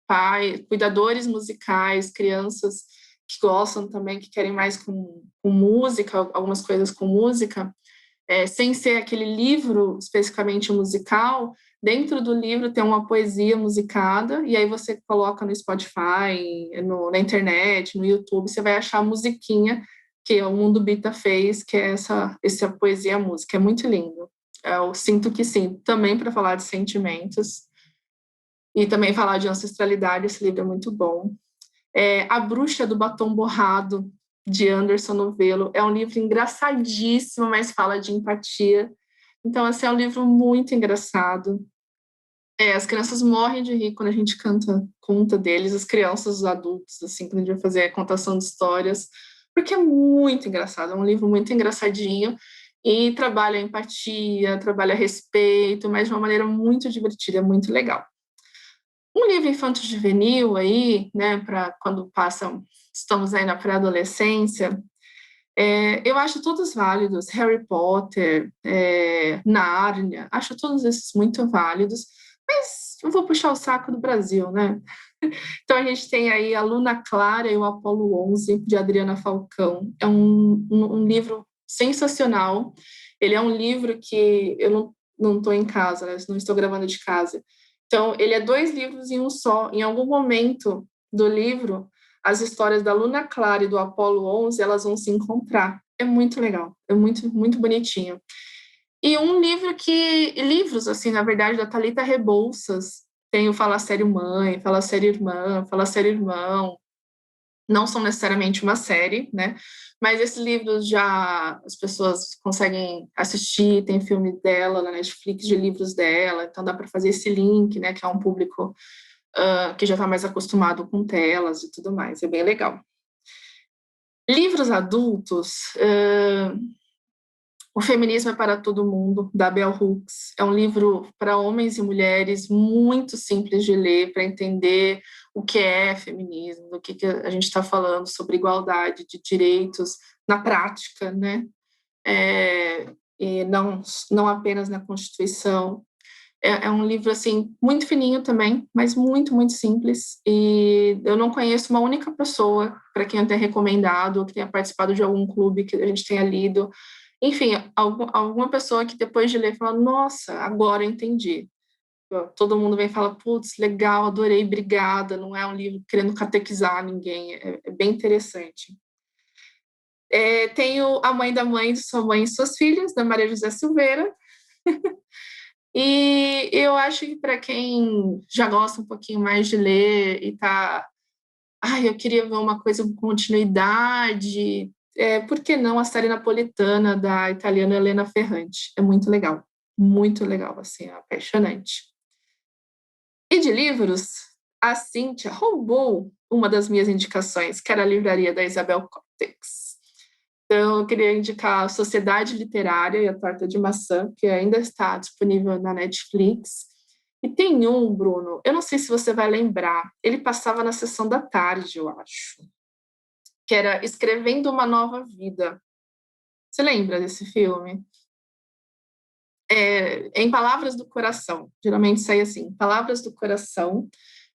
pais, cuidadores musicais, crianças que gostam também, que querem mais com música, algumas coisas com música, sem ser aquele livro especificamente musical. Dentro do livro tem uma poesia musicada, e aí você coloca no Spotify, na internet, no YouTube, você vai achar a musiquinha que o Mundo Bita fez, que é essa poesia música. É muito lindo. Eu sinto que sim, também para falar de sentimentos e também falar de ancestralidade, esse livro é muito bom. A Bruxa do Batom Borrado, de Anderson Novelo, é um livro engraçadíssimo, mas fala de empatia. Então, esse é um livro muito engraçado. As crianças morrem de rir quando a gente conta deles, as crianças, os adultos, assim, quando a gente vai fazer a contação de histórias, porque é muito engraçado, é um livro muito engraçadinho e trabalha empatia, trabalha respeito, mas de uma maneira muito divertida, muito legal. Um livro infanto-juvenil aí, né, para quando estamos aí na pré-adolescência, eu acho todos válidos. Harry Potter, Nárnia, acho todos esses muito válidos, mas eu vou puxar o saco do Brasil, né? Então a gente tem aí a Luna Clara e o Apolo 11, de Adriana Falcão. É um livro sensacional. Ele é um livro que eu não estou em casa, né? Não estou gravando de casa. Então, ele é 2 livros em um só. Em algum momento do livro, as histórias da Luna Clara e do Apolo 11, elas vão se encontrar. É muito legal, é muito, muito bonitinho. E livros, assim, na verdade, da Thalita Rebouças, tem o Fala Sério Mãe, Fala Sério Irmã, Fala Sério Irmão. Não são necessariamente uma série, né? Mas esses livros já as pessoas conseguem assistir, tem filme dela na Netflix de livros dela, então dá para fazer esse link, né? Que é um público que já está mais acostumado com telas e tudo mais, é bem legal. Livros adultos, O Feminismo é para Todo Mundo, da Bell Hooks. É um livro para homens e mulheres muito simples de ler, para entender o que é feminismo, do que a gente está falando sobre igualdade de direitos na prática, né? E não apenas na Constituição. É um livro, assim, muito fininho também, mas muito, muito simples. E eu não conheço uma única pessoa para quem eu tenha recomendado ou que tenha participado de algum clube que a gente tenha lido. Enfim, alguma pessoa que depois de ler fala, nossa, agora eu entendi. Todo mundo vem e fala, putz, legal, adorei, obrigada. Não é um livro querendo catequizar ninguém, é bem interessante. Tenho A Mãe da Mãe de Sua Mãe e Suas Filhas, da Maria José Silveira. E eu acho que para quem já gosta um pouquinho mais de ler e tá... Ai, eu queria ver uma coisa com continuidade. Por que não a série napolitana da italiana Elena Ferrante? É muito legal, assim, é apaixonante. E de livros, a Cíntia roubou uma das minhas indicações, que era a livraria da Isabel Cortex. Então, eu queria indicar a Sociedade Literária e a Torta de Maçã, que ainda está disponível na Netflix. E tem um, Bruno, eu não sei se você vai lembrar, ele passava na sessão da tarde, eu acho, que era Escrevendo uma Nova Vida. Você lembra desse filme? Em Palavras do Coração, geralmente sai assim, Palavras do Coração.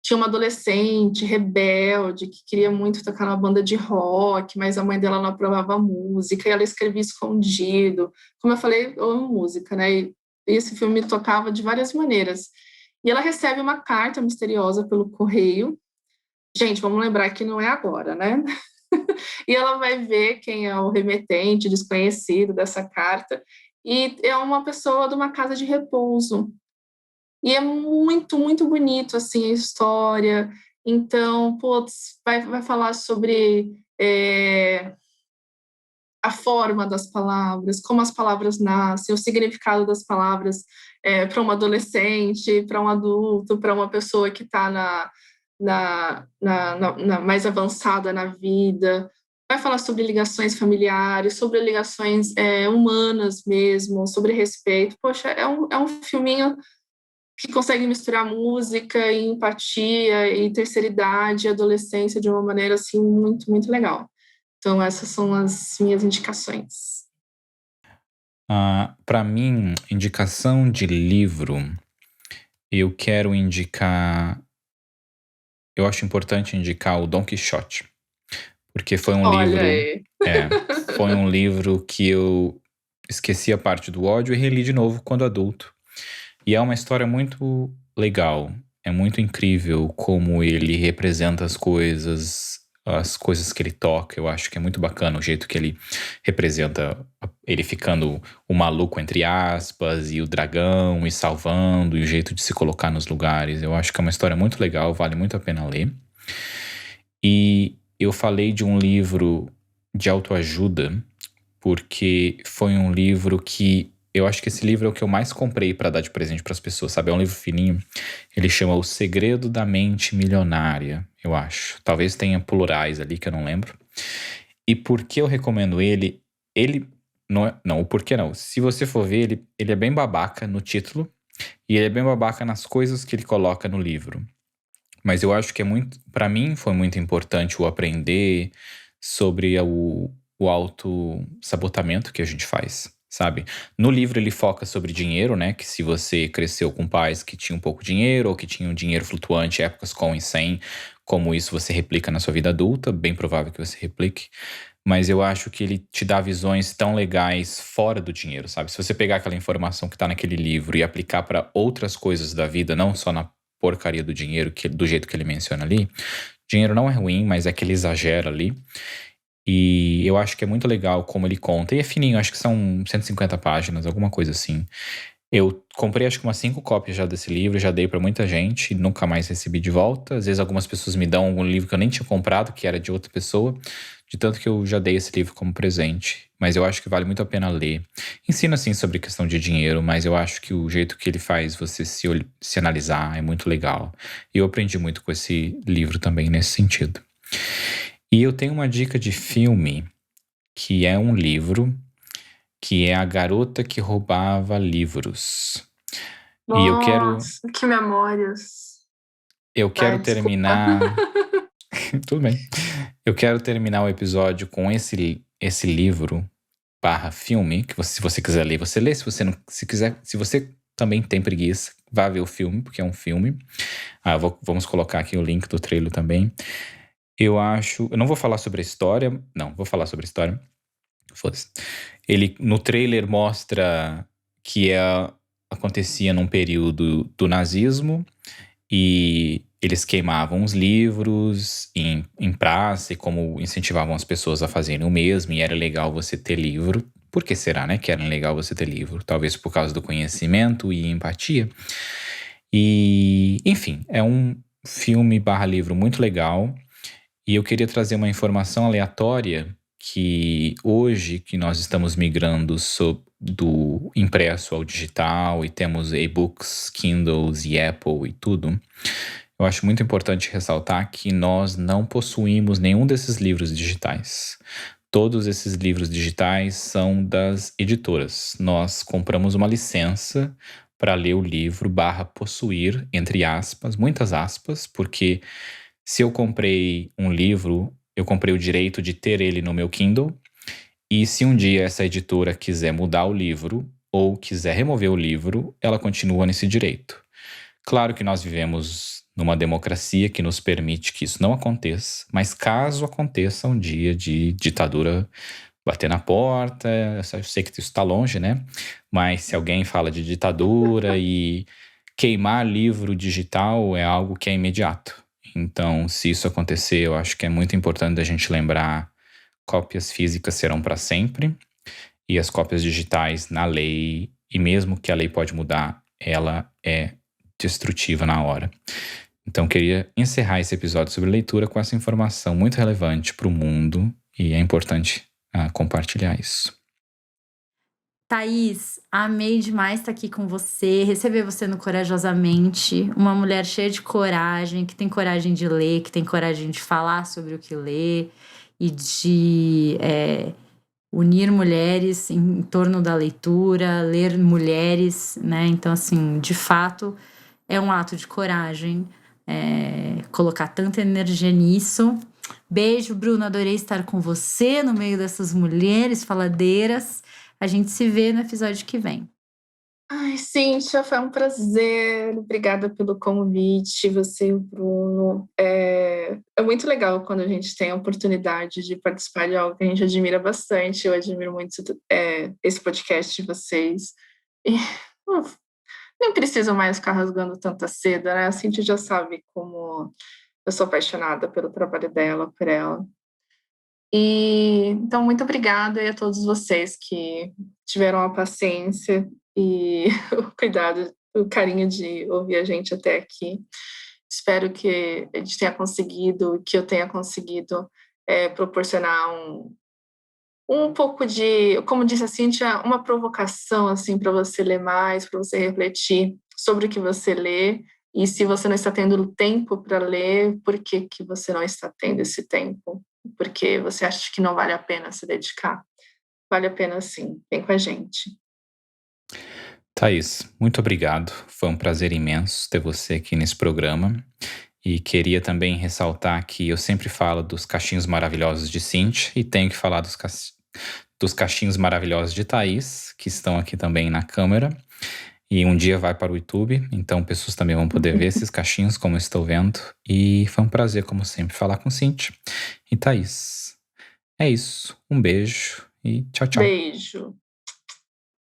Tinha uma adolescente rebelde que queria muito tocar numa banda de rock, mas a mãe dela não aprovava a música e ela escrevia escondido. Como eu falei, eu amo música, né? E esse filme tocava de várias maneiras. E ela recebe uma carta misteriosa pelo correio. Gente, vamos lembrar que não é agora, né? E ela vai ver quem é o remetente desconhecido dessa carta. E é uma pessoa de uma casa de repouso. E é muito, muito bonito, assim, a história. Então, putz, vai falar sobre a forma das palavras, como as palavras nascem, o significado das palavras para um adolescente, para um adulto, para uma pessoa que está na mais avançada na vida. Vai falar sobre ligações familiares, sobre ligações humanas mesmo, sobre respeito. Poxa, é um filminho que consegue misturar música e empatia e terceira idade e adolescência de uma maneira assim muito, muito legal. Então essas são as minhas indicações. Para mim, indicação de livro, eu quero indicar. Eu acho importante indicar o Dom Quixote, porque foi um Olha livro. aí. Foi um livro que eu esqueci a parte do ódio e reli de novo quando adulto. E é uma história muito legal. É muito incrível como ele representa as coisas que ele toca. Eu acho que é muito bacana o jeito que ele representa ele ficando o maluco, entre aspas, e o dragão, e salvando, e o jeito de se colocar nos lugares. Eu acho que é uma história muito legal, vale muito a pena ler. E eu falei de um livro de autoajuda, porque foi um livro que eu acho que esse livro é o que eu mais comprei para dar de presente para as pessoas, sabe? É um livro fininho. Ele chama O Segredo da Mente Milionária, eu acho. Talvez tenha plurais ali que eu não lembro. E por que eu recomendo ele? Ele não, o porquê não. Se você for ver, ele é bem babaca no título e ele é bem babaca nas coisas que ele coloca no livro. Mas eu acho que para mim foi muito importante o aprender sobre o auto-sabotamento que a gente faz, sabe? No livro ele foca sobre dinheiro, né? Que se você cresceu com pais que tinham pouco dinheiro ou que tinham dinheiro flutuante, épocas com e sem, como isso você replica na sua vida adulta, bem provável que você replique. Mas eu acho que ele te dá visões tão legais fora do dinheiro, sabe? Se você pegar aquela informação que tá naquele livro e aplicar para outras coisas da vida, não só na porcaria do dinheiro, do jeito que ele menciona ali, dinheiro não é ruim, mas é que ele exagera ali. E eu acho que é muito legal como ele conta. E é fininho, acho que são 150 páginas, alguma coisa assim. Eu comprei acho que umas 5 cópias já desse livro, já dei pra muita gente e nunca mais recebi de volta. Às vezes algumas pessoas me dão algum livro que eu nem tinha comprado, que era de outra pessoa, de tanto que eu já dei esse livro como presente. Mas eu acho que vale muito a pena ler. Ensina assim sobre questão de dinheiro, mas eu acho que o jeito que ele faz você se analisar é muito legal. E eu aprendi muito com esse livro também nesse sentido. E eu tenho uma dica de filme, que é um livro, que é A Garota que Roubava Livros. E eu quero, Nossa, que memórias. eu quero Desculpa. terminar. Tudo bem. Eu quero terminar o episódio com esse livro / filme, que se você quiser ler, você lê. Se você também tem preguiça, vá ver o filme, porque é um filme. Vamos colocar aqui o link do trailer também. Eu não vou falar sobre a história. Não, vou falar sobre a história. Foda-se. Ele, no trailer, mostra que acontecia num período do nazismo e eles queimavam os livros em praça e como incentivavam as pessoas a fazerem o mesmo, e era legal você ter livro. Por que será, né, que era legal você ter livro? Talvez por causa do conhecimento e empatia. E, enfim, é um filme/livro muito legal. E eu queria trazer uma informação aleatória que hoje que nós estamos migrando do impresso ao digital e temos e-books, Kindles e Apple e tudo, eu acho muito importante ressaltar que nós não possuímos nenhum desses livros digitais. Todos esses livros digitais são das editoras. Nós compramos uma licença para ler o livro /possuir, entre aspas, muitas aspas, porque se eu comprei um livro, eu comprei o direito de ter ele no meu Kindle, e se um dia essa editora quiser mudar o livro ou quiser remover o livro, ela continua nesse direito. Claro que nós vivemos numa democracia que nos permite que isso não aconteça, mas caso aconteça um dia de ditadura bater na porta, eu sei que isso está longe, né? Mas se alguém fala de ditadura e queimar livro digital é algo que é imediato. Então, se isso acontecer, eu acho que é muito importante a gente lembrar: cópias físicas serão para sempre e as cópias digitais na lei, e mesmo que a lei pode mudar, ela é destrutiva na hora. Então, queria encerrar esse episódio sobre leitura com essa informação muito relevante para o mundo, e é importante compartilhar isso. Thaís, amei demais estar aqui com você, receber você no Corajosamente, uma mulher cheia de coragem, que tem coragem de ler, que tem coragem de falar sobre o que lê e de unir mulheres em torno da leitura, ler mulheres, né? Então, assim, de fato, é um ato de coragem colocar tanta energia nisso. Beijo, Bruno, adorei estar com você no meio dessas mulheres faladeiras. A gente se vê no episódio que vem. Ai, Cíntia, foi um prazer. Obrigada pelo convite, você e o Bruno. É muito legal quando a gente tem a oportunidade de participar de algo que a gente admira bastante. Eu admiro muito esse podcast de vocês. E não preciso mais ficar rasgando tanta seda, né? A Cíntia já sabe como eu sou apaixonada pelo trabalho dela, por ela. Então, muito obrigada a todos vocês que tiveram a paciência e o cuidado, o carinho de ouvir a gente até aqui. Espero que a gente tenha conseguido, que eu tenha conseguido proporcionar um pouco de, como disse a Cíntia, uma provocação assim, para você ler mais, para você refletir sobre o que você lê. E se você não está tendo tempo para ler, por que você não está tendo esse tempo? Porque você acha que não vale a pena se dedicar? Vale a pena sim, vem com a gente. Thaís, muito obrigado. Foi um prazer imenso ter você aqui nesse programa. E queria também ressaltar que eu sempre falo dos cachinhos maravilhosos de Cíntia e tenho que falar dos cachinhos maravilhosos de Thaís, que estão aqui também na câmera. E um dia vai para o YouTube, então pessoas também vão poder ver esses cachinhos, como eu estou vendo. E foi um prazer, como sempre, falar com Cíntia e Thaís. É isso. Um beijo e tchau, tchau. Beijo.